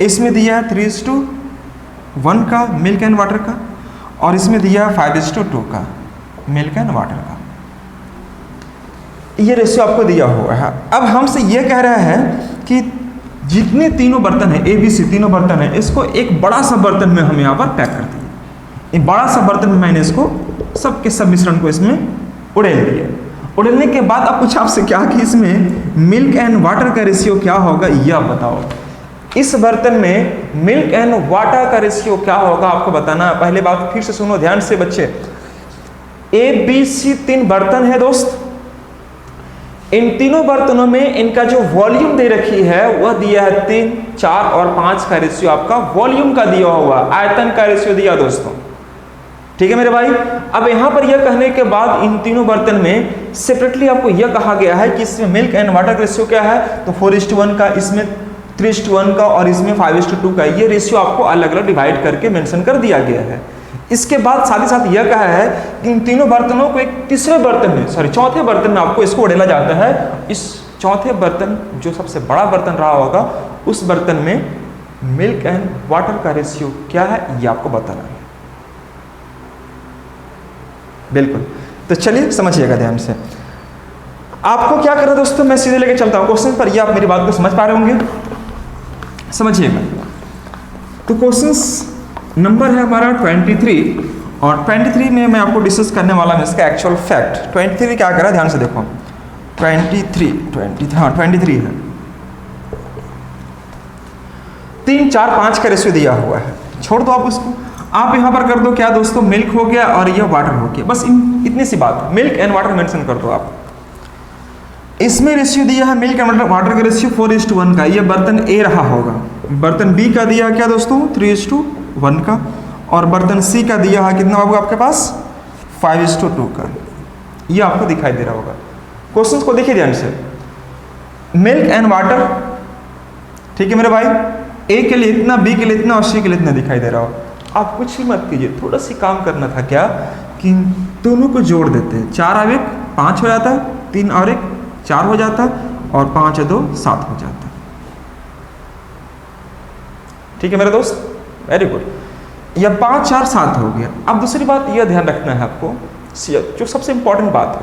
इसमें दिया है 3:1 का मिल्क एंड वाटर का, और इसमें दिया 5:2 का मिल्क एंड वाटर का। ये रेशियो आपको दिया हुआ है। अब हमसे ये कह रहा है कि जितने तीनों बर्तन है, ABC तीनों बर्तन है, इसको एक बड़ा सा बर्तन में हम यहाँ पर पैक कर दिए। एक बड़ा सा बर्तन में मैंने इसको सबके सब मिश्रण को इसमें उड़ेल दिया। उड़ेलने के बाद अब कुछ आपसे क्या कि इसमें मिल्क एंड वाटर का रेशियो क्या होगा, यह आप बताओ। इस बर्तन में मिल्क एंड वाटर का रेशियो क्या होगा आपको बताना। पहले बात फिर से सुनो ध्यान से बच्चे, ABC 3 बर्तन है दोस्त। इन तीनों बर्तनों में इनका जो वॉल्यूम दे रखी है वह दिया है 3, 4 और 5 का रेशियो आपका वॉल्यूम का दिया हुआ, आयतन का रेशियो दिया दोस्तों। ठीक है मेरे भाई। अब यहाँ पर यह कहने के बाद इन तीनों बर्तन में सेपरेटली आपको यह कहा गया है कि इसमें मिल्क एंड वाटर का रेशियो क्या है, तो 4:1 का, इसमें 3:1 का और इसमें 5:2 का। ये रेशियो आपको अलग अलग डिवाइड करके मेंशन कर दिया गया है। इसके बाद साथ ही साथ यह कहा है कि इन तीनों बर्तनों को एक चौथे बर्तन में आपको इसको उड़ेला जाता है। इस चौथे बर्तन जो सबसे बड़ा बर्तन रहा होगा उस बर्तन में मिल्क एंड वाटर का रेशियो क्या है ये आपको बताना है। बिल्कुल, तो चलिए समझिएगा ध्यान से। आपको क्या करना दोस्तों, मैं सीधे लेके चलता हूं क्वेश्चन पर, ये आप मेरी बात को समझ पा रहे होंगे, समझिएगा। तो क्वेश्चन नंबर है हमारा 23, और 23 में मैं आपको डिस्कस करने वाला हूं इसका एक्चुअल फैक्ट। 23 क्या कर रहा है ध्यान से देखो, 23 है, 3, 4, 5 का रेशियो दिया हुआ है। छोड़ दो आप उसको, आप यहां पर कर दो क्या दोस्तों, मिल्क हो गया और यह वाटर हो गया, बस इतनी सी बात, मिल्क एंड वाटर मेंशन कर दो आप। इसमें रेशियो दिया है मिल्क एंड वाटर का रेशियो 4:1 का, यह बर्तन ए रहा होगा। बर्तन बी का दिया क्या दोस्तों 3:1 का, और बर्तन सी का दिया है कितना होगा आपके पास 5:2 का। यह आपको दिखाई दे रहा होगा। क्वेश्चंस को देखिए ध्यान से, मिल्क एंड वाटर, ठीक है मेरे भाई, ए के लिए इतना, बी के लिए इतना और सी के लिए इतना दिखाई दे रहा हो। आप कुछ भी मत कीजिए, थोड़ा सी काम करना था क्या कि दोनों को जोड़ देते, 4 और 1 5 हो जाता, 3 और 1 4 हो जाता, और 5 और 2 7 हो जाता। ठीक है मेरे दोस्त, वेरी गुड। यह 5, 4, 7 हो गया। अब दूसरी बात यह ध्यान रखना है आपको, जो सबसे इंपॉर्टेंट बात है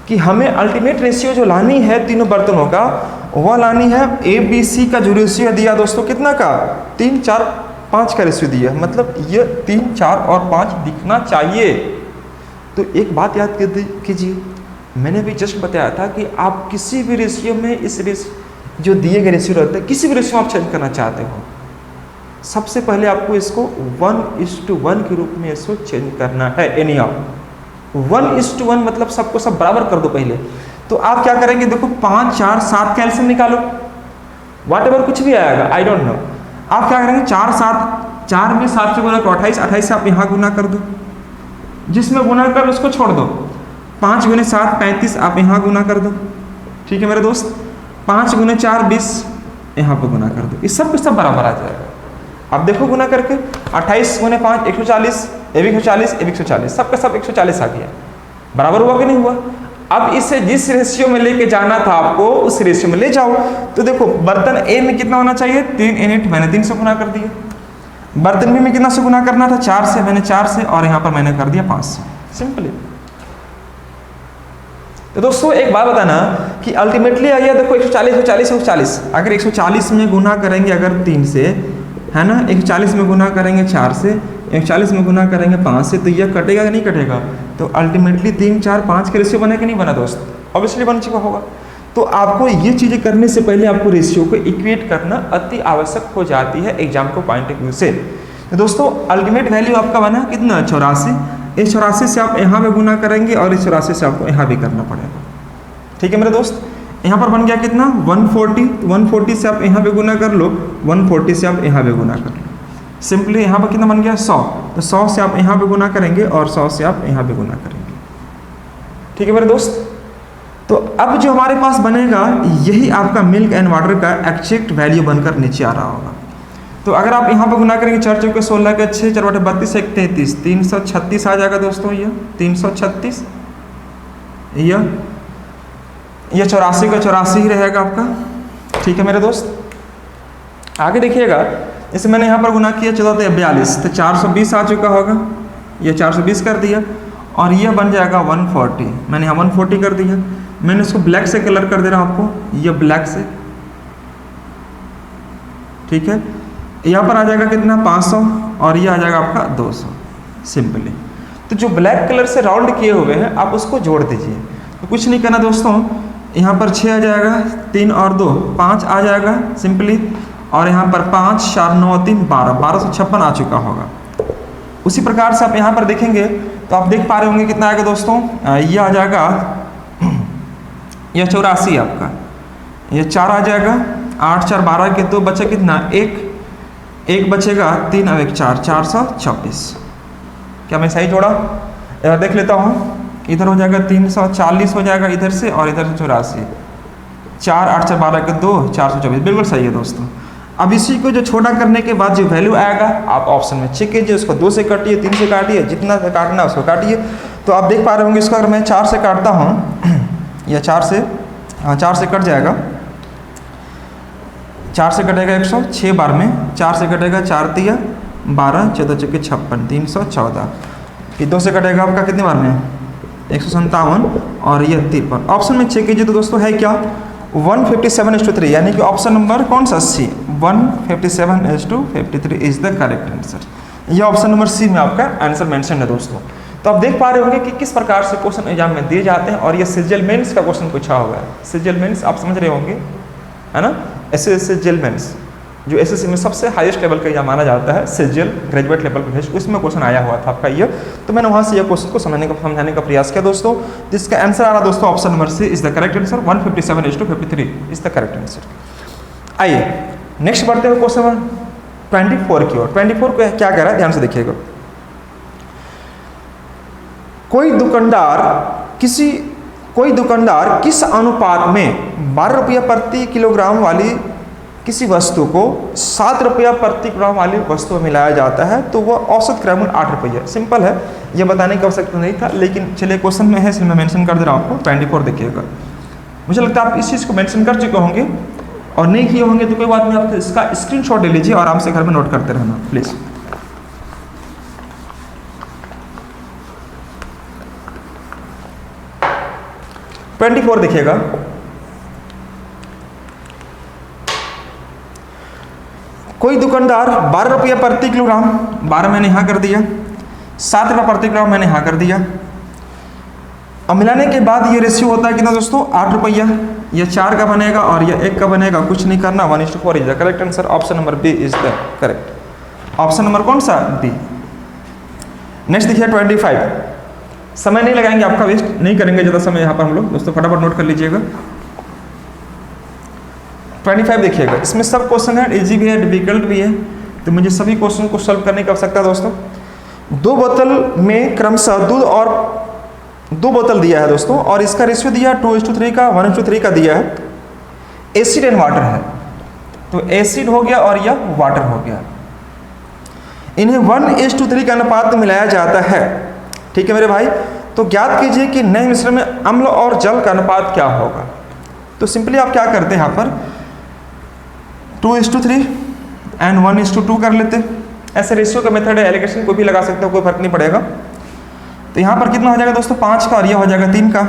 कि हमें अल्टीमेट रेशियो जो लानी है तीनों बर्तनों का, वह लानी है ABC का जो रेशियो दिया दोस्तों कितना का 3, 4, 5 का रेशियो दिया है, मतलब ये 3, 4 और 5 दिखना चाहिए। तो एक बात याद कीजिए, मैंने भी जस्ट बताया था कि आप किसी भी रेशियो में इस जो दिए गए रेशियो रहते हैं, किसी भी रेशियो आप चेंज करना चाहते हो, सबसे पहले आपको इसको 1:1 के रूप में इसको चेंज करना है। एनी हाउ 1:1 मतलब सबको सब बराबर कर दो पहले। तो आप क्या करेंगे, देखो 5, 4, 7 का एलसीएम निकालो, व्हाटएवर कुछ भी आएगा, आई डोंट नो। आप क्या करेंगे 4, 7, 4 में 7 से गुना 28, 28 से आप यहाँ गुना कर दो, जिसमें गुना कर उसको छोड़ दो। 5 गुने 7 35, आप यहाँ गुना कर दो। ठीक है मेरे दोस्त, 5 गुने 4 20, यहाँ पर गुना कर दो, इस सब पे सब बराबर आ जाएगा। अब देखो गुना करके 28 गुने 5 140, ये भी 140, ये भी 140, सबका सब 140 आ गया। बराबर हुआ कि नहीं हुआ। अब इसे जिस रेशियो में लेके जाना था आपको उस रेशियो में ले जाओ। तो देखो बर्तन ए में कितना होना चाहिए 3 यूनिट, मैंने 3 से गुना कर दिया। बर्तन बी में कितना से गुना करना था 4 से, मैंने 4 से, और यहाँ पर मैंने कर दिया 5 से, सिंपली। तो दोस्तों एक बात बताना कि अल्टीमेटली आइए देखो 140 140 140, अगर 140 में गुना करेंगे अगर 3 से, है ना, 140 में गुना करेंगे 4 से, 140 में गुना करेंगे 5 से, तो यह कटेगा कि नहीं कटेगा। तो अल्टीमेटली 3, 4, 5 के रेशियो बने कि नहीं बना दोस्त, ऑब्वियसली बन चुका होगा। तो आपको ये चीज़ें करने से पहले आपको रेशियो को इक्वेट करना अति आवश्यक हो जाती है एग्जाम को पॉइंट ऑफ व्यू से। तो दोस्तों अल्टीमेट वैल्यू आपका बना कितना 84, इस 84 से आप यहाँ पे गुना करेंगे और इस 84 से आपको यहाँ भी करना पड़ेगा। ठीक है मेरे दोस्त, यहाँ पर बन गया कितना 140, 140 से आप यहाँ पे गुना कर लो, 140 से आप यहाँ पे गुना कर लो, सिंपली यहाँ पर कितना बन गया 100, तो 100 से आप यहाँ पे गुना करेंगे और 100 से आप यहाँ पे गुना करेंगे। ठीक है मेरे दोस्त। तो अब जो हमारे पास बनेगा यही आपका मिल्क एंड वाटर का एग्जैक्ट वैल्यू बनकर नीचे आ रहा होगा। तो अगर आप यहाँ पर गुना करेंगे 4 चौके 16 के 6 4 बटे 32 1 33 336 आ जाएगा दोस्तों। ये 336 यह 84 का 84 ही रहेगा आपका। ठीक है मेरे दोस्त। आगे देखिएगा, जैसे मैंने यहाँ पर गुना किया 14 42 तो 420 आ चुका होगा। ये 420 कर दिया और यह बन जाएगा 140। मैंने यहाँ 140 कर दिया। मैंने इसको ब्लैक से कलर कर दे रहा हूँ आपको, ये ब्लैक से। ठीक है, यहाँ पर आ जाएगा कितना 500 और ये आ जाएगा आपका 200 सिंपली। तो जो ब्लैक कलर से राउंड किए हुए हैं आप उसको जोड़ दीजिए। तो कुछ नहीं करना दोस्तों, यहाँ पर 6 आ जाएगा, 3 और 2 5 आ जाएगा सिंपली, और यहाँ पर 5 4 9 3 12 1256 आ चुका होगा। उसी प्रकार से आप यहाँ पर देखेंगे तो आप देख पा रहे होंगे कितना आएगा दोस्तों, ये आ जाएगा यह 84 आपका, ये 4 आ जाएगा, 8 4 12 के 2 बचे कितना 1 बचेगा 3 और 1 4 426। क्या मैं सही जोड़ा? देख लेता हूँ, इधर हो जाएगा 340 हो जाएगा इधर से, और इधर से 84, 4 8 4 12 के 2 424, बिल्कुल सही है दोस्तों। अब इसी को जो छोटा करने के बाद जो वैल्यू आएगा आप ऑप्शन में चेक कीजिए, उसको 2 से काटिए, 3 से काटिए, जितना से काटना है उसको काटिए। तो आप देख पा रहे होंगे इसको अगर मैं 4 से काटता हूँ या 4 से, हाँ 4 से कट जाएगा, 4 से कटेगा 100 6 बार में, 4 से कटेगा 4 तिया 12 14 चौके 56 314, ये 2 से कटेगा आपका कितने बार में 157 और ये 53। ऑप्शन में चेक कीजिए तो दोस्तों है क्या 157:3, यानी कि ऑप्शन नंबर कौन सा सी 157:53 इज द करेक्ट आंसर। ये ऑप्शन नंबर सी में आपका आंसर मेंशन है दोस्तों। तो आप देख पा रहे होंगे कि किस प्रकार से क्वेश्चन एग्जाम में दिए जाते हैं, और ये सिजिल मेंस का क्वेश्चन पूछा हुआ है। सिजिल मेंस आप समझ रहे होंगे, है ना, सिजिल मेंस जो एसएससी में सबसे हाईएस्ट लेवल का एग्जाम माना जाता है, सिजिल ग्रेजुएट लेवल का, उसमें क्वेश्चन आया हुआ था आपका ये। तो मैंने वहाँ से ये क्वेश्चन को समझाने का प्रयास किया दोस्तों। जिसका आंसर आ रहा दोस्तों option number C is the correct answer, 157:53 is the correct answer. आइए नेक्स्ट बढ़ते हुए क्वेश्चन नंबर 24 की ओर। 24 को क्या कह रहा है ध्यान से देखिएगा। कोई दुकानदार किस अनुपात में 12 रुपया प्रति किलोग्राम वाली किसी वस्तु को 7 रुपया प्रति ग्राम वाली वस्तु में मिलाया जाता है तो वह औसत क्रयमूल्य 8 रुपया। सिंपल है, ये बताने की आवश्यकता नहीं था, लेकिन चलिए क्वेश्चन में है इसलिए मैं मेंशन कर दे रहा हूँ आपको। 24 देखिएगा, मुझे लगता है आप इस चीज़ को मेंशन कर चुके होंगे, और नहीं किए होंगे तो कोई बात नहीं, आप इसका स्क्रीनशॉट ले लीजिए और आराम से घर में नोट करते रहना प्लीज़। देखिएगा, कोई दुकानदार 12 रुपया प्रति किलोग्राम, 12 मैंने यहाँ कर दिया, 7 रुपया प्रति ग्राम मैंने यहाँ कर दिया। अब मिलाने के बाद ये रेशियो होता है कितना दोस्तों 8 रुपया। ये 4 का बनेगा और ये 1 का बनेगा, कुछ नहीं करना, 1:4 is the correct answer. Option number B is the correct. Option number कौन सा बी। नेक्स्ट देखिए 25। समय नहीं लगाएंगे, आपका वेस्ट नहीं करेंगे ज़्यादा समय यहाँ पर हम लोग दोस्तों, फटाफट नोट कर लीजिएगा। 25 देखिएगा, इसमें सब क्वेश्चन है, इजी भी है डिफिकल्ट भी है, तो मुझे सभी क्वेश्चन को सॉल्व करने की आवश्यकता है दोस्तों। 2 बोतल में क्रमशः दूध और 2 बोतल दिया है दोस्तों, और इसका रेशियो दिया 2:3 का, 1:3 का दिया है। एसिड एंड वाटर है, तो एसिड हो गया और यह वाटर हो गया। इन्हें 1:3 का अनुपात में मिलाया जाता है, ठीक है मेरे भाई। तो ज्ञात कीजिए कि नए मिश्रण में अम्ल और जल का अनुपात क्या होगा। तो सिंपली आप क्या करते हैं यहाँ पर 2:3 एंड 1:2 कर लेते। ऐसे रेशियो का मेथड है, एलिगेशन को भी लगा सकते हो, कोई फर्क नहीं पड़ेगा। तो यहाँ पर कितना हो जाएगा दोस्तों 5 का, और यह हो जाएगा 3 का।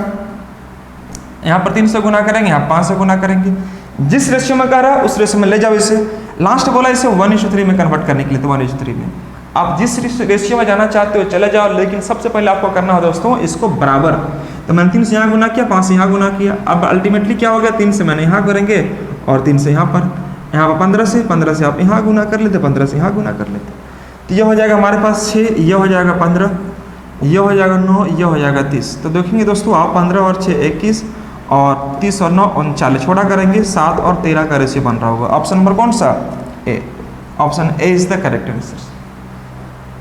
यहाँ पर 3 से गुना करेंगे, यहाँ 5 से गुना करेंगे। जिस रेशियो में कह रहा है उस रेशियो में ले जाओ इसे। लास्ट बोला इसे 1:3 में कन्वर्ट करने के लिए, तो 1:3 में आप जिस रेशियो में जाना चाहते हो चले जाओ, लेकिन सबसे पहले आपको करना हो दोस्तों इसको बराबर। तो मैंने 3 से यहाँ गुना किया, 5 से यहाँ गुना किया। अब अल्टीमेटली क्या हो गया, 3 से मैंने यहाँ करेंगे और 3 से यहाँ पर 15 से आप यहाँ गुना कर लेते, 15 से यहाँ गुना कर लेते। तो यह हो जाएगा हमारे पास 6, यह हो जाएगा 15, यह हो जाएगा 9, यह हो जाएगा 30। तो देखेंगे दोस्तों आप 15 और 6 21 और 30 और 9 39, छोटा करेंगे 7 और 13 का रेशियो बन रहा होगा। ऑप्शन नंबर कौन सा A. Option A is the correct answer.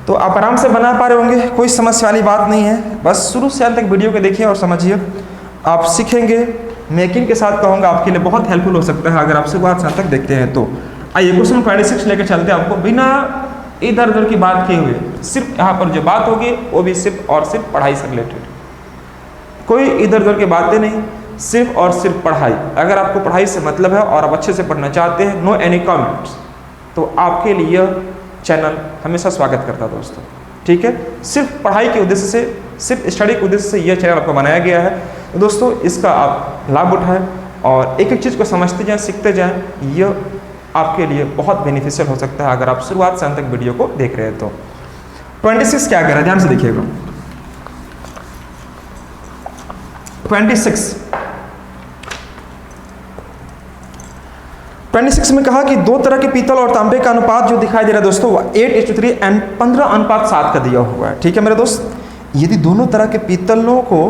तो आप आराम से बना पा रहे होंगे, कोई समस्या वाली बात नहीं है। बस शुरू से अंत तक वीडियो को देखिए और समझिए, आप सीखेंगे। मैं यकीन के साथ कहूँगा आपके लिए बहुत हेल्पफुल हो सकता है अगर आप शुरुआत से अंत तक देखते हैं तो। आइए क्वेश्चन 26 लेकर चलते हैं आपको, बिना इधर उधर की बात किए हुए। सिर्फ यहाँ पर जो बात होगी वो भी सिर्फ और सिर्फ पढ़ाई से रिलेटेड, कोई इधर उधर की बातें नहीं, सिर्फ और सिर्फ पढ़ाई। अगर आपको पढ़ाई से मतलब है और आप अच्छे से पढ़ना चाहते हैं, नो एनी कमेंट्स, तो आपके लिए चैनल हमेशा स्वागत करता है दोस्तों। ठीक है, सिर्फ पढ़ाई के उद्देश्य से, सिर्फ स्टडी के उद्देश्य से यह चैनल आपको बनाया गया है। तो दोस्तों इसका आप लाभ उठाएं और एक एक चीज़ को समझते जाएं, सीखते जाएं। यह आपके लिए बहुत बेनिफिशियल हो सकता है अगर आप शुरुआत से अंत तक वीडियो को देख रहे हैं तो। 26 क्या कह रहा है, ध्यान से देखिएगा। 26 में कहा कि दो तरह के पीतल और तांबे का अनुपात जो दिखाई दे रहा है दोस्तों, 8:3 एंड 15:7 का दिया हुआ है। ठीक है मेरे दोस्त, यदि दोनों तरह के पीतलों को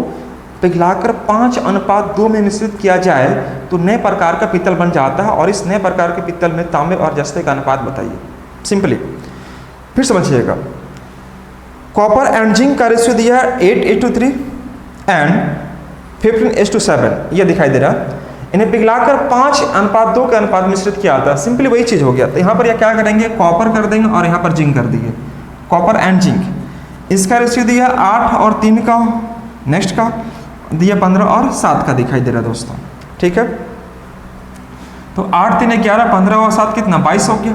पिघलाकर 5:2 में मिश्रित किया जाए तो नए प्रकार का पीतल बन जाता है, और इस नए प्रकार के पीतल में तांबे और जस्ते का अनुपात बताइए। सिंपली फिर समझिएगा, कॉपर एंड जिंक का रेशियो दिया है 8:3 एंड 15:7, यह दिखाई दे रहा है। इन्हें पिघलाकर 5:2 के अनुपात मिश्रित किया था। सिंपली वही चीज़ हो गया। तो यहाँ पर यह क्या करेंगे, कॉपर कर देंगे और यहाँ पर जिंक कर दिए, कॉपर एंड जिंक। इसका रेशियो दिया 8 और 3 का, नेक्स्ट का दिया 15 और 7 का दिखाई दे रहा है दोस्तों। ठीक है, तो 8 3 11, 15 और 7 कितना, 22 हो गया।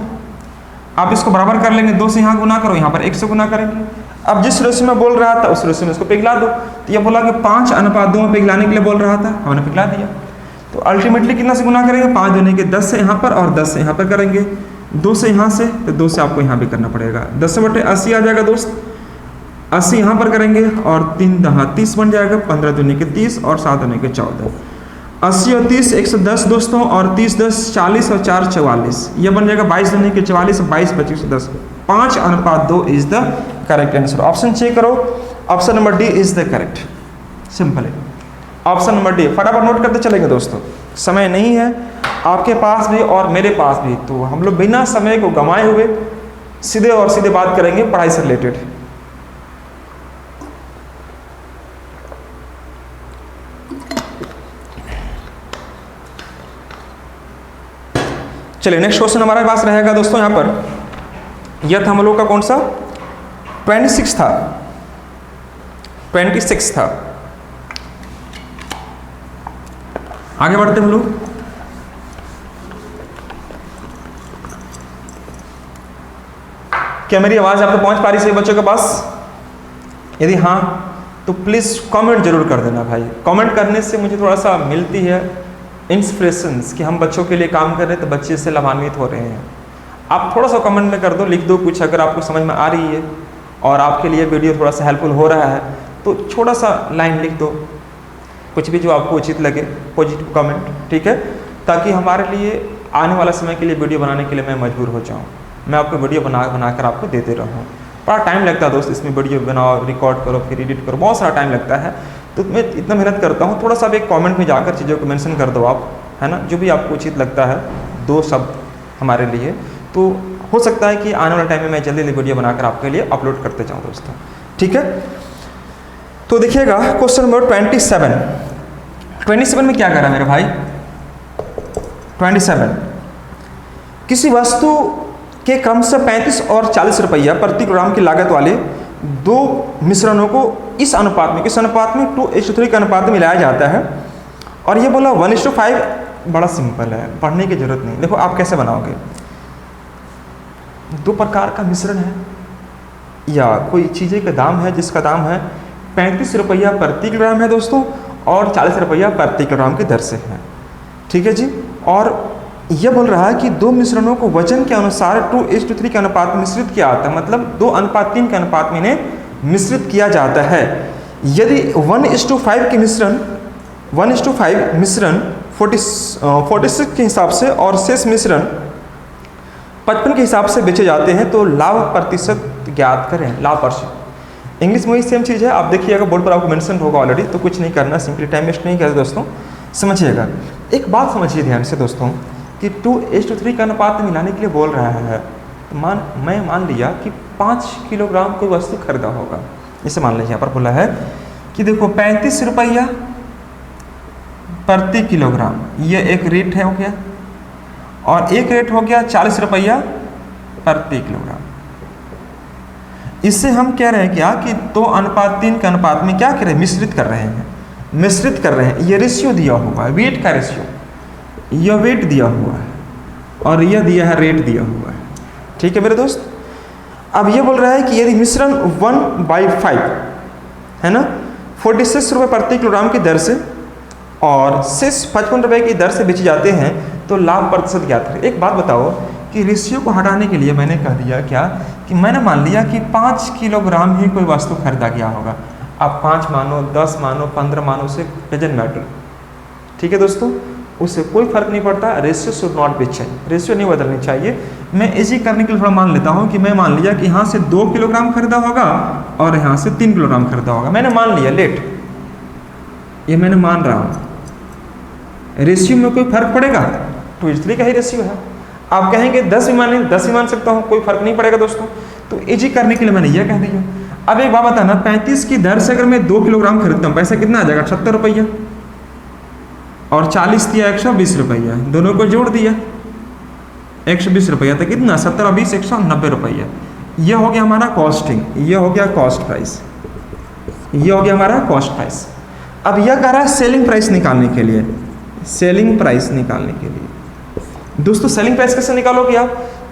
आप इसको बराबर कर लेंगे, 2 से यहाँ गुना करो, यहाँ पर 1 से गुना करेंगे। अब जिस रेशियो में बोल रहा था उस रेशियो में इसको पिघला दो। तो ये बोला कि 5:2 में पिघलाने के लिए बोल रहा था, हमने पिघला दिया। तो अल्टीमेटली कितना से गुना करेंगे, 5 दूनी के 10 से यहाँ पर और 10 से यहाँ पर करेंगे, 2 से यहाँ से, तो 2 से आपको यहाँ भी करना पड़ेगा। 10/80 आ जाएगा दोस्त, 80 यहाँ पर करेंगे और 3 10 30 बन जाएगा, 15 दूनी के 30 और 7 दूनी के 14, 80 और 30 110 दोस्तों, और 30 10 40 और 4 44, यह बन जाएगा 22 दूनी के 44, 22 25 110, 5:2 is the correct answer. Option check करो, option number D is the correct. Simple है, ऑप्शन नंबर डी। फटाफट नोट करते चलेंगे दोस्तों, समय नहीं है आपके पास भी और मेरे पास भी, तो हम लोग बिना समय को गंवाए हुए सीधे और सीधे बात करेंगे पढ़ाई से रिलेटेड। चलिए नेक्स्ट क्वेश्चन हमारे पास रहेगा दोस्तों। यहाँ पर यह था हम लोग का कौन सा, 26 था, 26 था। आगे बढ़ते हम लोग। क्या मेरी आवाज आप तक पहुंच पा रही है बच्चों के पास? यदि हाँ तो प्लीज कमेंट जरूर कर देना भाई। कमेंट करने से मुझे थोड़ा सा मिलती है इंस्पिरेशंस कि हम बच्चों के लिए काम कर रहे हैं तो बच्चे इससे लाभान्वित हो रहे हैं। आप थोड़ा सा कमेंट में कर दो, लिख दो कुछ, अगर आपको समझ में आ रही है और आपके लिए वीडियो थोड़ा सा हेल्पफुल हो रहा है तो छोटा सा लाइन लिख दो, कुछ भी जो आपको उचित लगे, पॉजिटिव कमेंट। ठीक है, ताकि हमारे लिए आने वाला समय के लिए वीडियो बनाने के लिए मैं मजबूर हो जाऊँ, मैं आपको वीडियो बनाकर आपको देते रहूँ। बड़ा टाइम लगता है दोस्त इसमें, वीडियो बनाओ, रिकॉर्ड करो, फिर एडिट करो, बहुत सारा टाइम लगता है। तो मैं इतना मेहनत करता हूँ, थोड़ा सा भी एक कमेंट में जाकर चीज़ों को मेंशन कर दो आप, है ना, जो भी आपको उचित लगता है, 2 शब्द हमारे लिए, तो हो सकता है कि आने वाले टाइम में मैं जल्दी जल्दी वीडियो बनाकर आपके लिए अपलोड करते जाऊँ दोस्तों। ठीक है, तो देखिएगा क्वेश्चन नंबर 27 में क्या करा मेरे भाई। 27, किसी वस्तु के क्रमशः 35 और 40 रुपया प्रति किलोग्राम की लागत वाले 2 मिश्रणों को इस अनुपात में, किस अनुपात में, 2:3 के अनुपात में मिलाया जाता है। और ये बोला 1:5, बड़ा सिंपल है, पढ़ने की जरूरत नहीं। देखो आप कैसे बनाओगे, 2 प्रकार का मिश्रण है या कोई चीज़ें का दाम है जिसका दाम है 35 रुपया प्रति किलोग्राम है दोस्तों, और 40 रुपया प्रति किलोग्राम की दर से है। ठीक है जी, और यह बोल रहा है कि 2 मिश्रणों को वजन के अनुसार 2:3 के अनुपात में मिश्रित किया जाता है, मतलब 2:3 के अनुपात में इन्हें मिश्रित किया जाता है। यदि 1:5 के मिश्रण 1:5 मिश्रण 46 के हिसाब से और शेष मिश्रण 55 के हिसाब से बेचे जाते हैं तो लाभ प्रतिशत ज्ञात करें। लाभ प्रतिशत इंग्लिश में ही सेम चीज़ है, आप देखिएगा बोर्ड पर आपको मेंशन होगा ऑलरेडी, तो कुछ नहीं करना, सिंपली टाइम वेस्ट नहीं करते दोस्तों। समझिएगा, एक बात समझिए ध्यान से दोस्तों कि 2:3 का अनुपात मिलाने के लिए बोल रहा है, मैं मान लिया कि 5 किलोग्राम कोई वस्तु खरीदा होगा। इसे मान लीजिए यहाँ पर बोला है कि देखो 35 रुपया प्रति किलोग्राम, ये एक रेट है हो गया, और एक रेट हो गया 40 रुपया प्रति किलोग्राम। इससे हम कह रहे हैं क्या कि 2:3 के अनुपात में क्या कर रहे हैं, मिश्रित कर रहे हैं, मिश्रित कर रहे हैं। ये रेशियो दिया हुआ है, वेट का रेशियो, यह वेट दिया हुआ है और यह दिया है रेट दिया हुआ है। ठीक है मेरे दोस्त। अब ये बोल रहा है कि यदि मिश्रण 1/5 है ना, 46 रुपये प्रति किलोग्राम की दर से और शेष 55 रुपये की दर से बेचे जाते हैं तो लाभ प्रतिशत ज्ञात करें। एक बात बताओ कि रेशियो को हटाने के लिए मैंने कह दिया क्या कि मैंने मान लिया कि 5 किलोग्राम ही कोई वस्तु खरीदा गया होगा। अब 5 मानो, 10 मानो, 15 मानो से डजंट मैटर। ठीक है दोस्तों, उससे कोई फर्क नहीं पड़ता। Ratio should not be change, ratio नहीं बदलनी चाहिए। मैं इजी करने के लिए थोड़ा मान लेता हूँ कि मैं मान लिया कि यहाँ से 2 किलोग्राम खरीदा होगा और यहाँ से 3 किलोग्राम खरीदा होगा। मैंने मान लिया, लेट, ये मैंने मान रहा हूँ। रेशियो में कोई फर्क पड़ेगा? 2:3 का ही रेशियो है। आप कहेंगे 10 भी माने, 10 ही मान सकता हूँ, कोई फर्क नहीं पड़ेगा दोस्तों। तो इजी करने के लिए मैंने यह कह दिया। अब एक बात बताना, 35 की दर से अगर मैं 2 किलोग्राम खरीदता हूँ, पैसा कितना आ जाएगा? 78 रुपया, और 40 दिया 120 रुपया, दोनों को जोड़ दिया 120 रुपया, तो कितना? 70 और 20 190 रुपया। यह हो गया हमारा कॉस्टिंग, यह हो गया कॉस्ट प्राइस, यह हो गया हमारा कॉस्ट प्राइस। अब यह कह रहा है सेलिंग प्राइस निकालने के लिए, सेलिंग प्राइस निकालने के लिए दोस्तों सेलिंग प्राइस कैसे निकालोगे आप?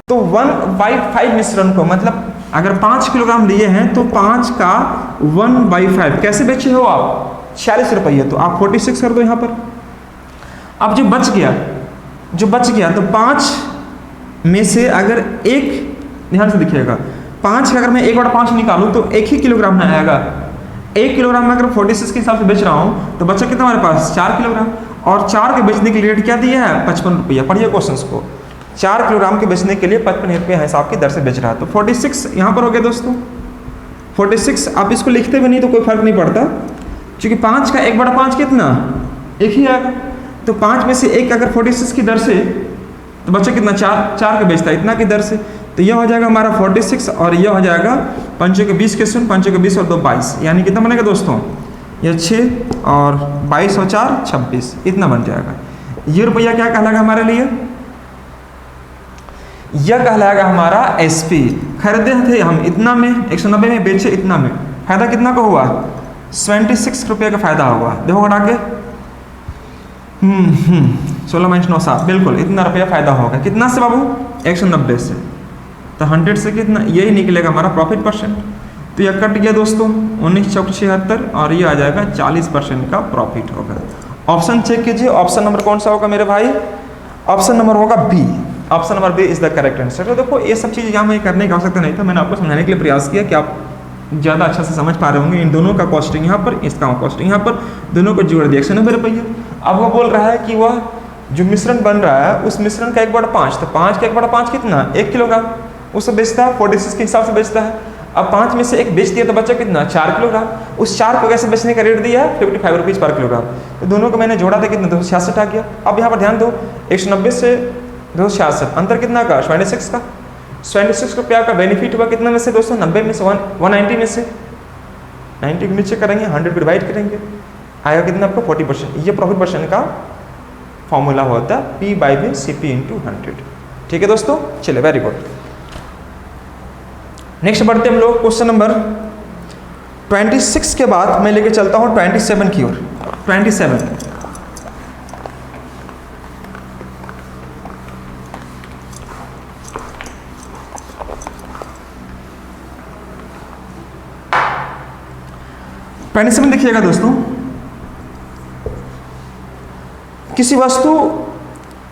तो 1/5 मिश्रण को, मतलब अगर 5 किलोग्राम लिए हैं तो 5 का 1/5 कैसे बेचे हो आप? 46 रुपये, तो आप 46 कर दो यहाँ पर। अब जो बच गया तो 5 में से अगर एक, ध्यान से देखिएगा, 5 का अगर मैं 1/5 निकालूं तो 1 ही किलोग्राम ना आएगा। 1 किलोग्राम में अगर 46 के हिसाब से बेच रहा हूं तो बचा कितना हमारे पास? 4 किलोग्राम, और 4 के बेचने के लिए रेट क्या दिया है? 55 रुपया। पढ़िए क्वेश्चन को, 4 किलोग्राम के बेचने के लिए 55 रुपये हिसाब की दर से बेच रहा है। तो 46 यहाँ पर हो गया दोस्तों, 46। आप इसको लिखते भी नहीं तो कोई फर्क नहीं पड़ता, क्योंकि 5 का 1/5 कितना? 1 ही आएगा। तो 5 में से 1 अगर 46 की दर से, तो बच्चा कितना? 4 का बेचता है इतना की दर से। तो यह हो जाएगा हमारा 46, और यह हो जाएगा 5 के 20 के सुन, 5 के 20 और 2 22, यानी कितना बनेगा दोस्तों? यह 6 और 22 और 4 26, इतना बन जाएगा। ये रुपया क्या कहलाएगा हमारे लिए? यह कहलाएगा हमारा एसपी। खरीदे थे हम इतना में, 190 में बेचे इतना में, फायदा कितना का हुआ? 76 रुपये का फायदा हुआ। देखो हटा के 16 - 9 7, बिल्कुल इतना रुपया फायदा होगा। कितना से बाबू? 190 से। तो 100 से कितना? यही निकलेगा हमारा प्रॉफिट परसेंट। तो यह कट गया दोस्तों 19 चौक 76, और ये आ जाएगा 40% का प्रॉफिट होगा। ऑप्शन चेक कीजिए, ऑप्शन नंबर कौन सा होगा मेरे भाई? ऑप्शन नंबर होगा B. Option number B is the correct answer. तो देखो ये सब चीज़ यहाँ में करने की आवश्यकता नहीं था, मैंने आपको समझाने के लिए प्रयास किया कि आप ज़्यादा अच्छा से समझ पा रहे होंगे। इन दोनों का कॉस्टिंग यहाँ पर, इसका कॉस्टिंग यहाँ पर, दोनों को जोड़ दिया 190 रुपये। अब वो बोल रहा है कि वह जो मिश्रण बन रहा है उस मिश्रण का 1/5, तो 5 का 1/5 कितना? 1 किलोग्राम। उससे बेचता है 46 के हिसाब से बेचता है। अब 5 में से 1 बेच दिया तो बचा कितना? 4 किलोग्राम। उस 4 को कैसे बेचने का रेट दिया है? 55 रुपीज़ पर किलोग्राम। तो दोनों को मैंने जोड़ा था कितना? 266 आ गया। अब यहाँ पर ध्यान दो, 190 से 266, अंतर कितना का? 26 का। 26 रुपया का बेनिफिट हुआ कितना में से दोस्तों? 90 में से, 190 में से 90 के नीचे करेंगे, 100 पर डिवाइड करेंगे, आएगा कितना आपको? 40%। ये प्रॉफिट परसेंट का फॉर्मूला होता है P/V CP × 100। ठीक है दोस्तों, चलिए वेरी गुड। नेक्स्ट बढ़ते हम लोग क्वेश्चन नंबर 26 के बाद मैं लेके चलता हूं 27 की ओर। 27 देखिएगा दोस्तों, किसी वस्तु,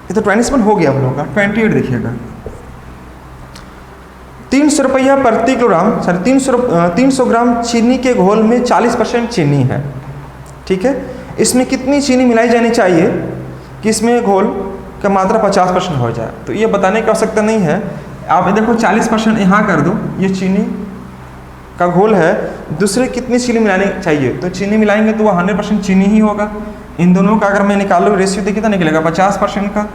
ये तो 27 हो गया हम लोग का। 28 देखिएगा, 300 रुपया प्रति किलोग्राम, 300 ग्राम चीनी के घोल में 40% चीनी है। ठीक है, इसमें कितनी चीनी मिलाई जानी चाहिए कि इसमें घोल का मात्रा 50% हो जाए? तो ये बताने की आवश्यकता नहीं है। आप देखो 40% यहाँ कर दो, ये चीनी का घोल है। दूसरे कितनी चीनी मिलानी चाहिए? तो चीनी मिलाएंगे तो वह 100% चीनी ही होगा। इन दोनों का अगर मैं निकालूँ रेशियो, देखिए तो निकलेगा 50% का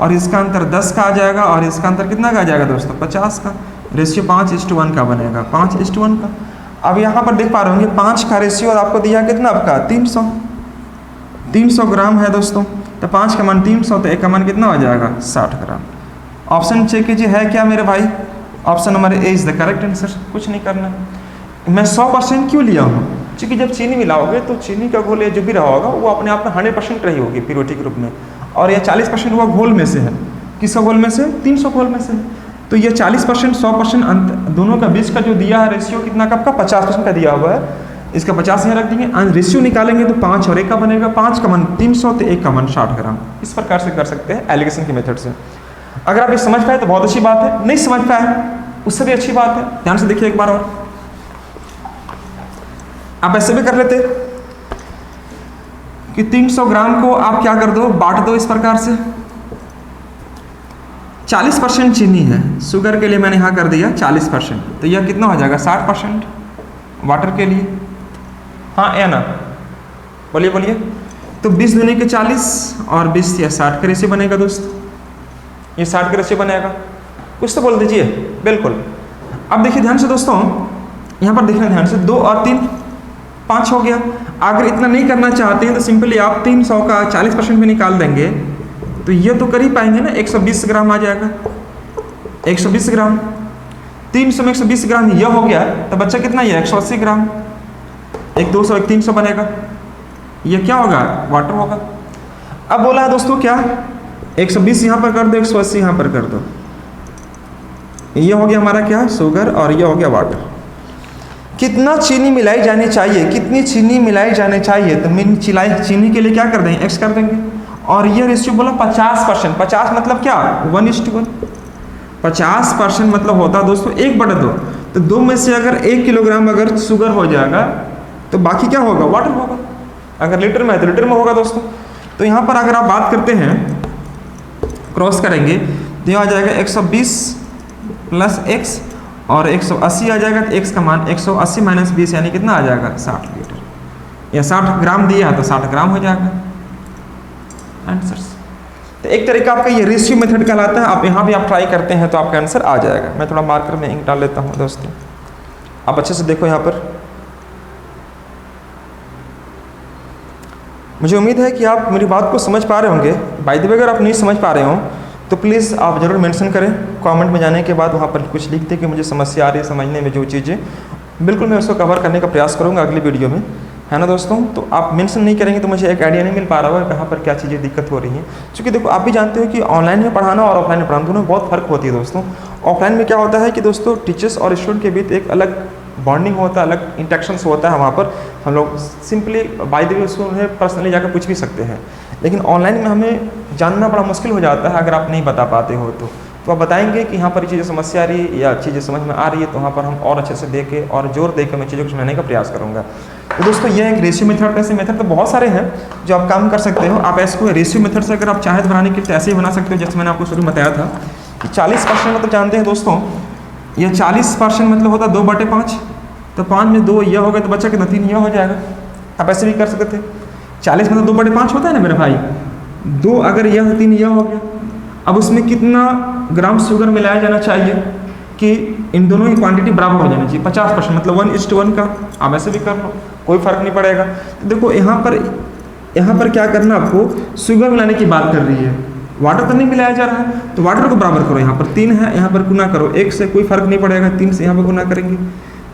और इसका अंतर 10 का आ जाएगा और इसका अंतर कितना का आ जाएगा दोस्तों 50 का। रेशियो 5:1 का बनेगा, 5:1 का। अब यहाँ पर देख पा रहे होंगे 5 का रेशियो और आपको दिया कितना आपका 300 ग्राम है दोस्तों। तो 5 का मान 300, तो 1 का मान कितना हो जाएगा 60 ग्राम। ऑप्शन चेक कीजिए है क्या मेरे भाई, option number A is the correct answer. कुछ नहीं करना। मैं 100% क्यों लिया हूँ, क्योंकि जब चीनी मिलाओगे तो चीनी का घोल या जो भी रहा होगा वो अपने आप में 100% रही होगी प्योरिटी के रूप में, और यह 40% वो घोल में से है। किसका घोल में से, 300 घोल में से। तो ये 40% 100% अंत दोनों का बीच का जो दिया है रेशियो कितना का आपका 50% का दिया हुआ है। इसका 50 यहाँ रख देंगे, रेशियो निकालेंगे तो 5 और 1 का बनेगा। 5 का मान 300 तो 1 का मान 60 ग्राम। इस प्रकार से कर सकते हैं एलिगेशन की मेथड से। अगर आप ये समझ पाए तो बहुत अच्छी बात है, नहीं समझ पाए उससे भी अच्छी बात है। ध्यान से देखिए एक बार और, आप ऐसे भी कर लेते कि 300 ग्राम को आप क्या कर दो, बांट दो इस प्रकार से। 40% चीनी है, शुगर के लिए मैंने यहाँ कर दिया 40%, तो यह कितना हो जाएगा 60% वाटर के लिए। हाँ या ना, बोलिए बोलिए। तो 20 दूनी के 40 और 20 या 60 का रेशियो बनेगा दोस्तों, ये 60 का रेशियो बनेगा। कुछ तो बोल दीजिए। बिल्कुल। अब देखिए ध्यान से दोस्तों, यहाँ पर देखना ध्यान से, 2 और 3 5 हो गया। अगर इतना नहीं करना चाहते हैं तो सिंपली आप 300 का 40% में निकाल देंगे तो ये तो कर ही पाएंगे ना, 120 ग्राम आ जाएगा। 120 ग्राम 300 में 120 ग्राम यह हो गया, तो बच्चा कितना ये 180 ग्राम। 1 200 1 300 बनेगा, ये क्या होगा वाटर होगा। अब बोला है दोस्तों क्या, 120 यहाँ पर कर दो, 180 यहाँ पर कर दो, ये हो गया हमारा क्या शुगर और ये हो गया वाटर। कितना चीनी मिलाई जानी चाहिए, कितनी चीनी मिलाई जानी चाहिए, तो चीनी के लिए क्या कर देंगे x कर देंगे। और ये रेशियो बोला 50%। 50 मतलब क्या 1:1। 50% मतलब होता है दोस्तों 1/2। तो 2 में से अगर 1 किलोग्राम अगर शुगर हो जाएगा तो बाकी क्या होगा वाटर होगा। अगर लीटर में है तो लीटर में होगा दोस्तों। तो यहाँ पर अगर आप बात करते हैं क्रॉस करेंगे तो यह आ जाएगा 120 प्लस x और 180 आ जाएगा। तो x का मान 180 माइनस 20 यानी कितना आ जाएगा 60 लीटर या 60 ग्राम दिया है तो 60 ग्राम हो जाएगा आंसर्स। तो एक तरीका आपका ये रेशियो मेथड कहलाता है। आप यहाँ भी आप ट्राई करते हैं तो आपका आंसर आ जाएगा। मैं थोड़ा मार्कर में इंक डाल लेता हूँ दोस्तों, आप अच्छे से देखो यहाँ पर। मुझे उम्मीद है कि आप मेरी बात को समझ पा रहे होंगे। बाय द वे अगर आप नहीं समझ पा रहे हो तो प्लीज़ आप ज़रूर मेंशन करें कमेंट में जाने के बाद, वहाँ पर कुछ लिख दें कि मुझे समस्या आ रही है समझने में जो चीज़ें, बिल्कुल मैं उसको कवर करने का प्रयास करूँगा अगली वीडियो में, है ना दोस्तों। तो आप मेंशन नहीं करेंगे तो मुझे एक आइडिया नहीं मिल पा रहा है कहाँ पर क्या चीज़ें दिक्कत हो रही हैं। क्योंकि देखो आप भी जानते हो कि ऑनलाइन में पढ़ाना और ऑफलाइन में पढ़ाना दोनों में बहुत फ़र्क होती है दोस्तों। ऑफलाइन में क्या होता है कि दोस्तों टीचर्स और स्टूडेंट के बीच एक अलग बॉन्डिंग होता है, अलग इंटरेक्शंस होता है। वहाँ पर हम लोग सिंपली बाय द वे उसको उन्हें पर्सनली जाकर पूछ भी सकते हैं। लेकिन ऑनलाइन में हमें जानना बड़ा मुश्किल हो जाता है अगर आप नहीं बता पाते हो तो आप बताएंगे कि यहाँ पर चीज़ें समस्या आ रही है या चीज़ें समझ में आ रही है, तो वहाँ पर हम और अच्छे से दे के और जोर दे के मैं चीज़ों को समझने का प्रयास करूँगा। तो दोस्तों ये एक रेशियो मेथड। ऐसे मेथड तो बहुत सारे हैं जो आप काम कर सकते हो। आप इसको रेशियो मेथड से अगर आप चाहे तो बनाने के लिए तो ऐसे ही बना सकते हो जैसे मैंने आपको शुरू में बताया था कि 40% मतलब जानते हैं दोस्तों, यह 40% मतलब होता है 2/5। तो 5 में 2 यह हो गया तो बच्चा कितना 3 यह हो जाएगा। आप ऐसे भी कर सकते थे। 40 मतलब 2/5 होता है ना मेरे भाई, 2 अगर यह 3 यह हो गया। अब उसमें कितना ग्राम शुगर मिलाया जाना चाहिए कि इन दोनों की क्वांटिटी बराबर हो जानी चाहिए। 50% मतलब 1:1 का। आप ऐसे भी कर लो, कोई फर्क नहीं पड़ेगा। तो देखो यहाँ पर क्या करना, आपको शुगर मिलाने की बात कर रही है, वाटर तो नहीं मिलाया जा रहा है, तो वाटर को बराबर करो। यहाँ पर 3 है, यहाँ पर गुना करो 1 से, कोई फर्क नहीं पड़ेगा। 3 से यहाँ पर गुना करेंगे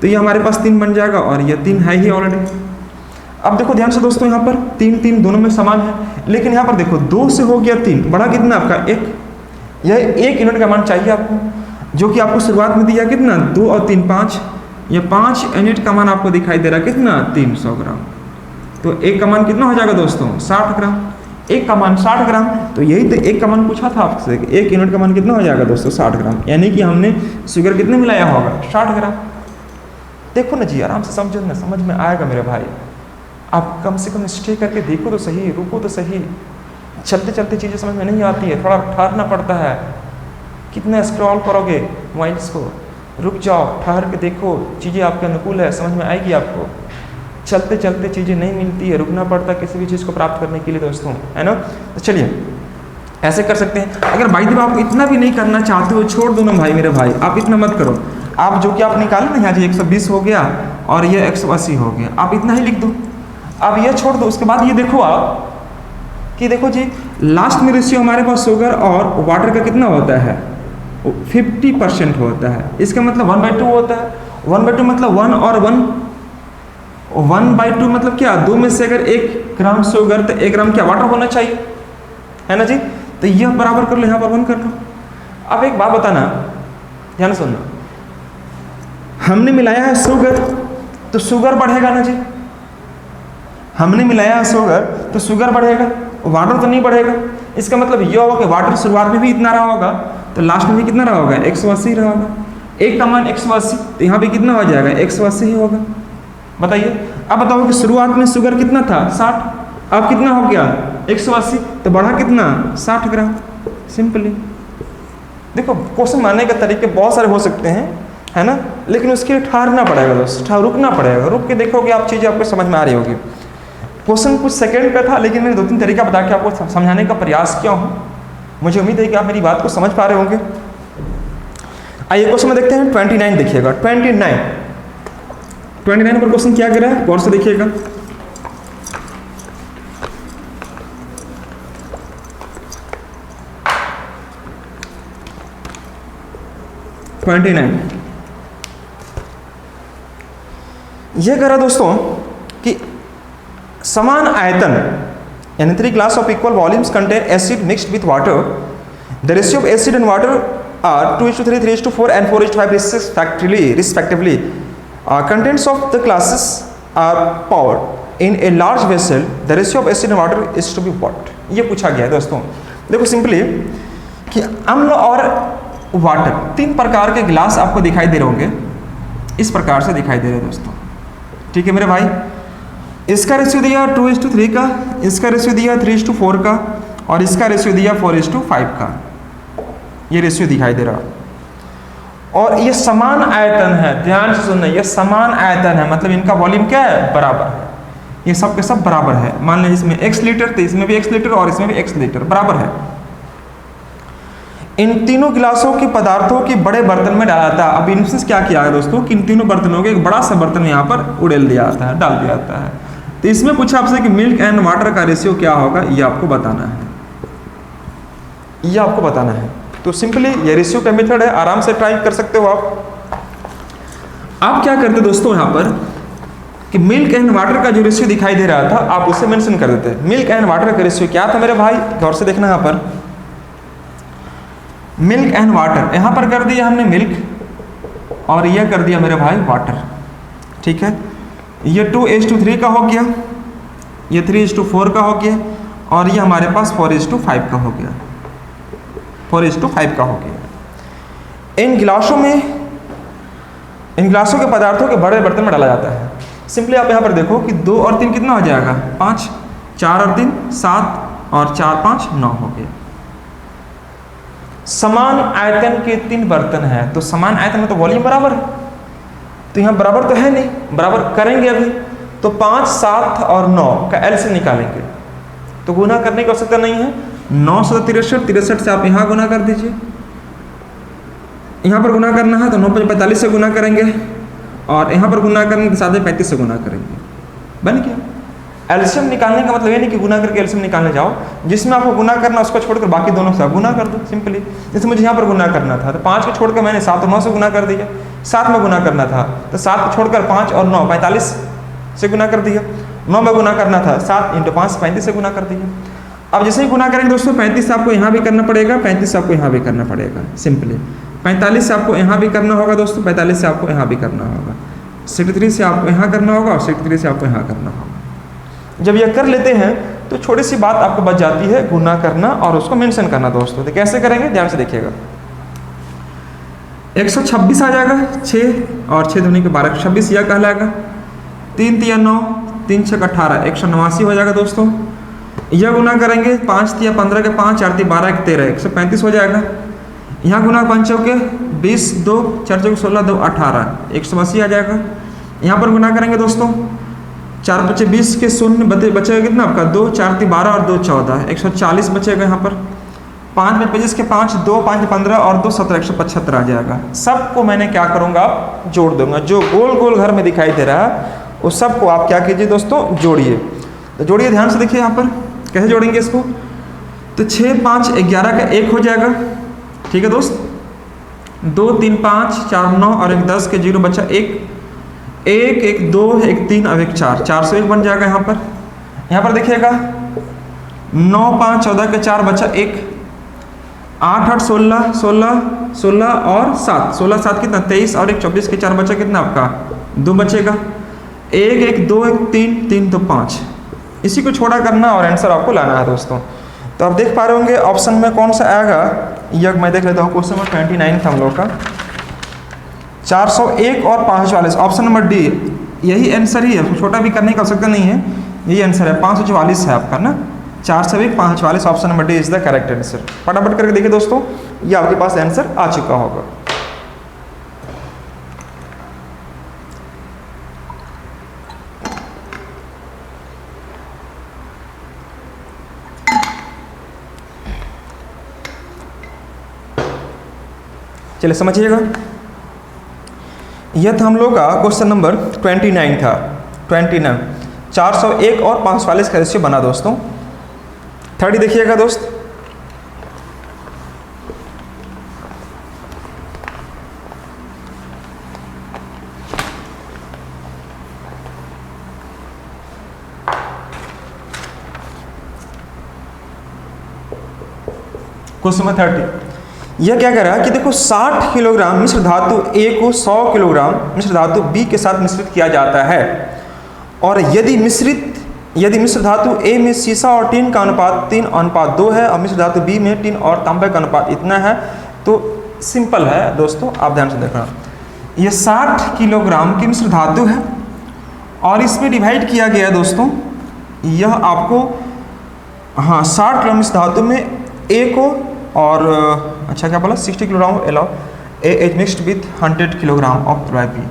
तो ये हमारे पास 3 बन जाएगा और ये 3 है ही ऑलरेडी। अब देखो ध्यान से दोस्तों, यहाँ पर 3 दोनों में समान है, लेकिन यहाँ पर देखो 2 से हो गया 3, बड़ा कितना आपका 1। यह 1 यूनिट का मान चाहिए आपको, जो कि आपको शुरुआत में दिया कितना 2 और 3 5। ये 5 यूनिट का मान आपको दिखाई दे रहा है कितना 300 ग्राम। तो 1 का मान कितना हो जाएगा दोस्तों 60 ग्राम। 1 का मान 60 ग्राम, तो यही तो 1 का मान पूछा था आपसे, 1 यूनिट का मान कितना हो जाएगा दोस्तों 60 ग्राम। यानी कि हमने शुगर कितने मिलाया होगा 60 ग्राम। देखो ना जी, आराम से समझो ना, समझ में आएगा मेरे भाई। आप कम से कम स्टे करके देखो तो सही, रुको तो सही। चलते चलते चीज़ें समझ में नहीं आती है, थोड़ा ठहरना पड़ता है। कितना स्क्रॉल करोगे मोबाइल्स को, रुक जाओ, ठहर के देखो, चीज़ें आपके अनुकूल है, समझ में आएगी आपको। चलते चलते चीज़ें नहीं मिलती है, रुकना पड़ता है किसी भी चीज़ को प्राप्त करने के लिए दोस्तों, है ना। तो चलिए ऐसे कर सकते हैं। अगर भाई जब आप इतना भी नहीं करना चाहते हो, छोड़ दो ना भाई मेरे भाई, आप इतना मत करो। आप जो कि आप निकाले ना यहाँ जी 120 हो गया और ये 180 हो गया, आप इतना ही लिख दो। अब ये छोड़ दो, उसके बाद ये देखो आप कि देखो जी लास्ट में रेशियो हमारे पास शुगर और वाटर का कितना होता है, 50% होता है। इसका मतलब 1/2 होता है। 1/2 मतलब 1 और 1, 1/2 मतलब क्या, 2 में से अगर 1 ग्राम शुगर तो 1 ग्राम क्या वाटर होना चाहिए, है ना जी। तो यह बराबर कर लो, यहाँ पर 1 कर लो। अब एक बात बताना, ध्यान सुनना, हमने मिलाया है शुगर तो शुगर बढ़ेगा ना जी, हमने मिलाया है शुगर तो शुगर बढ़ेगा, वाटर तो नहीं बढ़ेगा। इसका मतलब यह होगा कि वाटर शुरुआत में भी इतना रहा होगा तो लास्ट में भी कितना रहा होगा, 180 रहा होगा। एक का मान 180 तो यहाँ भी कितना हो जाएगा, 180 ही होगा। बताइए, अब बताओ कि शुरुआत में शुगर कितना था, 60, अब कितना हो गया 180, तो बढ़ा कितना 60 ग्राम। सिंपली देखो, क्वेश्चन मानने के तरीके बहुत सारे हो सकते हैं, है ना, लेकिन उसके लिए ठहरना पड़ेगा दोस्त, रुकना पड़ेगा, रुक के देखोगे आप चीज़ें आपको समझ में आ रही होगी। क्वेश्चन कुछ सेकंड का था, लेकिन मैंने 2-3 तरीका बता के आपको समझाने का प्रयास किया हूँ। मुझे उम्मीद है कि आप मेरी बात को समझ पा रहे होंगे। आइए क्वेश्चन में देखते हैं 29 देखिएगा। 29 पर क्वेश्चन क्या कह रहा है, गौर से देखिएगा। यह कह रहा दोस्तों कि समान आयतन यानी 3 glass of equal volumes contain acid mixed with water. The ratio of acid and water are 2:3, 3:4 and 4:5 respectively. Contents of the glasses are poured in a large vessel. The ratio of acid and water is to be what? ये पूछा गया है दोस्तों। देखो simply कि अम्ल और water 3 प्रकार के गिलास आपको दिखाई दे रहे होंगे, इस प्रकार से दिखाई दे रहे हैं दोस्तों। ठीक है मेरे भाई, इसका रेशियो दिया 2:3 का, इसका रेशियो दिया 3:4 का और इसका रेशियो दिया 4:5 का। ये रेशियो दिखाई दे रहा और ये समान आयतन है। ध्यान से सुनना, ये समान आयतन है, मतलब इनका वॉल्यूम क्या है, बराबर है। ये सब के सब बराबर है। मान लीजिए इसमें x लीटर तो इसमें भी x लीटर और इसमें भी x लीटर बराबर है। इन तीनों गिलासों के पदार्थों के बड़े बर्तन में डाला जाता है। अब इनसे क्या किया है दोस्तों कि इन तीनों बर्तनों के एक बड़ा सा बर्तन यहाँ पर उड़ेल दिया जाता है, डाल दिया जाता है। तो इसमें पूछा आपसे कि मिल्क एंड वाटर का रेशियो क्या होगा, ये आपको बताना है, ये आपको बताना है। तो सिंपली ये रेशियो का मेथड है, आराम से ट्राई कर सकते हो आप क्या करते दोस्तों यहाँ पर कि मिल्क एंड वाटर का जो रेशियो दिखाई दे रहा था आप उसे मेंशन कर देते। मिल्क एंड वाटर का रेशियो क्या था मेरे भाई, गौर से देखना यहाँ पर। मिल्क एंड वाटर यहाँ पर कर दिया हमने मिल्क और यह कर दिया मेरे भाई वाटर। ठीक है, ये 2:3 का हो गया, ये 3:4 का हो गया और ये हमारे पास 4:5 का हो गया, 4:5 का हो गया। इन गिलासों के पदार्थों के बड़े बर्तन में डाला जाता है। सिंपली आप यहाँ पर देखो कि 2 और 3 कितना हो जाएगा, 5, 4 और 3 7 और 4 5 9 हो गया। समान आयतन के 3 बर्तन हैं, तो समान आयतन में तो वॉल्यूम बराबर है, तो यहाँ बराबर तो है नहीं, बराबर करेंगे अभी तो 5 7 और 9 का एलसीएम निकालेंगे तो गुना करने की आवश्यकता नहीं है। 9 से 63 से आप यहाँ गुना कर दीजिए, यहाँ पर गुना करना है तो 9 × 45 से गुना करेंगे और यहाँ पर गुना करने के साथ 35 से गुना करेंगे, बन गया। एलसीएम निकालने का मतलब ये नहीं कि गुना करके एलसीएम निकालने जाओ, जिसमें आपको गुना करना उसको छोड़कर बाकी दोनों से आप गुना कर दो सिंपली। जैसे मुझे यहाँ पर गुना करना था तो 5 को छोड़कर मैंने 7 और 9 से गुना कर दिया, 7 में गुना करना था तो 7 को छोड़कर 5 और 9 45 से गुना कर दिया, 9 में गुना करना था 7 × 5 35 से गुना कर दिया। अब जैसे ही गुना करेंगे दोस्तों 35 आपको यहाँ भी करना पड़ेगा, 35 आपको यहाँ भी करना पड़ेगा सिंपली। 45 से आपको यहाँ भी करना होगा दोस्तों, 45 से आपको यहाँ भी करना होगा, 63 से आपको यहाँ करना होगा और 63 से आपको यहाँ करना होगा। जब यह कर लेते हैं तो छोटी सी बात आपको बच जाती है, गुना करना और उसको मेंशन करना दोस्तों। तो कैसे करेंगे ध्यान से देखिएगा। 126 आ जाएगा, 6 और 6 दूनी के 12, 126 यह कहलाएगा। 3 × 9 3 × 6 18, 189 हो जाएगा दोस्तों। यह गुना करेंगे 5 × 15 के 5, 4 × 12 13, 135 हो जाएगा। यहाँ गुना 5 के 20, 2 4 × 16 2 18, 180 आ जाएगा। यहाँ पर गुना करेंगे दोस्तों 4 × 5 20 के 0 बचेगा कितना आपका 2, 4 × 12 और 2 14, 140 बचेगा यहाँ पर। 5 पेजेस के 5, 2 5 15 और 2 17 175 आ जाएगा। सबको मैंने क्या करूँगा, जोड़ दूंगा। जो गोल गोल घर में दिखाई दे रहा है उस सबको आप क्या कीजिए दोस्तों, जोड़िए। तो जोड़िए, ध्यान से देखिए यहाँ पर कैसे जोड़ेंगे इसको। तो 6 5 11 का 1 हो जाएगा, ठीक है दोस्त। 2 3 5 4 9 और 1 10 के 0 बचा 1 1 1 2 1 3 और 1 4, 401 बन जाएगा। यहाँ पर देखिएगा 9 5 14 के 4 बचा 1 8 8 16 16 16 और 7 16 7 कितना 23 और 1 24 के 4 बचा कितना आपका 2 बचेगा। 1 1 2 1 3 3 तो 5, इसी को छोड़ा करना और आंसर आपको लाना है दोस्तों। तो आप देख पा रहे होंगे ऑप्शन में कौन सा आएगा, यह मैं देख लेता हूँ। क्वेश्चन नंबर 29 था हम लोग का, 401 और 544, ऑप्शन नंबर डी यही आंसर ही है, छोटा भी करने की आवश्यकता नहीं है, यही आंसर है। 544 है आपका ना, 401 544, option number D is the correct answer. फटाफट करके देखिए दोस्तों, ये आपके पास आंसर आ चुका होगा। चलिए समझिएगा, यह था हम लोग का क्वेश्चन नंबर 29 था। 29 401 और 544 का रेशियो बना दोस्तों। 30 देखिएगा दोस्त, क्वेश्चन नंबर 30 यह क्या कह रहा है कि देखो 60 किलोग्राम मिश्र धातु A को 100 किलोग्राम मिश्र धातु B के साथ मिश्रित किया जाता है, और यदि मिश्र धातु A में सीसा और टीन का अनुपात 3:2 है और मिश्र धातु B में टीन और तांबे का अनुपात इतना है, तो सिंपल है दोस्तों, आप ध्यान से देखना। यह 60 किलोग्राम की मिश्र धातु है और इसमें डिवाइड किया गया है दोस्तों, यह आपको 60 किलो मिश्र धातु में A को और अच्छा क्या बोला 60 kilogram alloy A is mixed with 100 kilogram of dry B.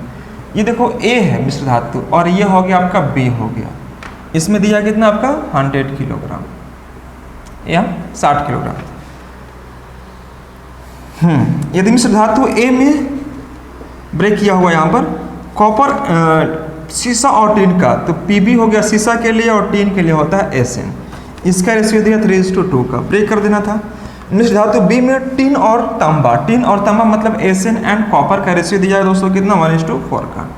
ये देखो A है मिश्र धातु और ये हो गया आपका B हो गया, इसमें दिया कितना आपका 100 किलोग्राम या 60 किलोग्राम। यदि मिश्र धातु A में ब्रेक किया हुआ यहाँ पर कॉपर सीसा और टीन का, तो Pb हो गया सीसा के लिए और टीन के लिए होता है Sn। इसका रेशियो दिया 3:2 का, ब्रेक कर देना था। मिश्र धातु B में टीन और तांबा मतलब Sn एंड कॉपर का रेशियो दिया है दोस्तों कितना 1:4 का।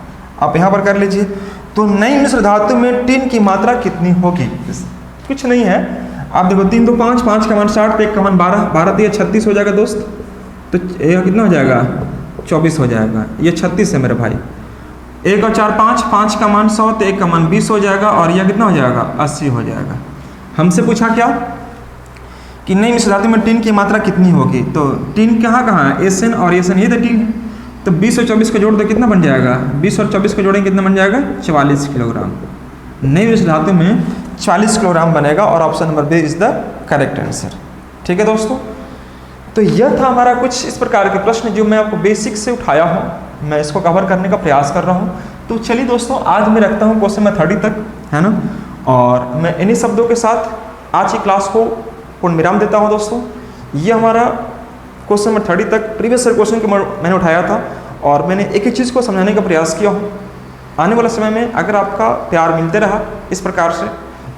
आप यहाँ पर कर लीजिए। तो नई मिश्र धातु में टीन की मात्रा कितनी होगी, कुछ नहीं है। आप देखो 3 2 5 5 का मान 60, 1 का मान 12, 12 तो ये 36 हो जाएगा दोस्त, तो यह कितना हो जाएगा 24 हो जाएगा, ये 36 है मेरे भाई। 1 और 4 5, 5 का मान 100 तो 1 का मान 20 हो जाएगा और यह कितना हो जाएगा 80 हो जाएगा। हमसे पूछा क्या कि नई मिश्र धातु में टीन की मात्रा कितनी होगी, तो टीन कहाँ है Sn और Sn ये तो टीन है, तो 20 और 24 को जोड़ दो कितना बन जाएगा, 20 और 24 को जोड़ेंगे कितना बन जाएगा 44 किलोग्राम। नई मिश्र धातु में 40 किलोग्राम बनेगा और option number B is the correct answer. ठीक है दोस्तों, तो यह था हमारा कुछ इस प्रकार के प्रश्न जो मैं आपको बेसिक से उठाया हूँ, मैं इसको कवर करने का प्रयास कर रहा हूँ। तो चलिए दोस्तों, आज मैं रखता हूँ क्वेश्चन नंबर 30 तक, है ना, और मैं इन्हीं शब्दों के साथ आज की क्लास को पूर्ण विराम देता हूँ दोस्तों। ये हमारा क्वेश्चन नंबर 30 तक प्रीवियस ईयर क्वेश्चन को मैंने उठाया था और मैंने एक ही चीज़ को समझाने का प्रयास किया हूँ। आने वाले समय में अगर आपका प्यार मिलते रहा इस प्रकार से,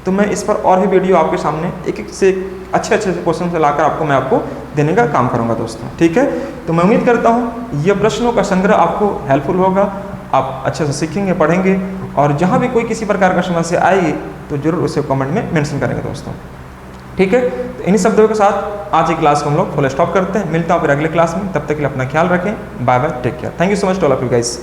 तो मैं इस पर और भी वीडियो आपके सामने एक से अच्छे क्वेश्चन से लाकर आपको देने का काम करूँगा दोस्तों। ठीक है, तो मैं उम्मीद करता हूँ यह प्रश्नों का संग्रह आपको हेल्पफुल होगा, आप अच्छे से सीखेंगे, पढ़ेंगे, और जहाँ भी कोई किसी प्रकार का समस्या आएगी तो जरूर उसे कमेंट में मेंशन करेंगे दोस्तों। ठीक है, तो इन्हीं शब्दों के साथ आज की क्लास को हम लोग फुल स्टॉप करते हैं। मिलता हूँ फिर अगले क्लास में, तब तक के लिए अपना ख्याल रखें। Bye bye, take care, thank you so much to all of you guys.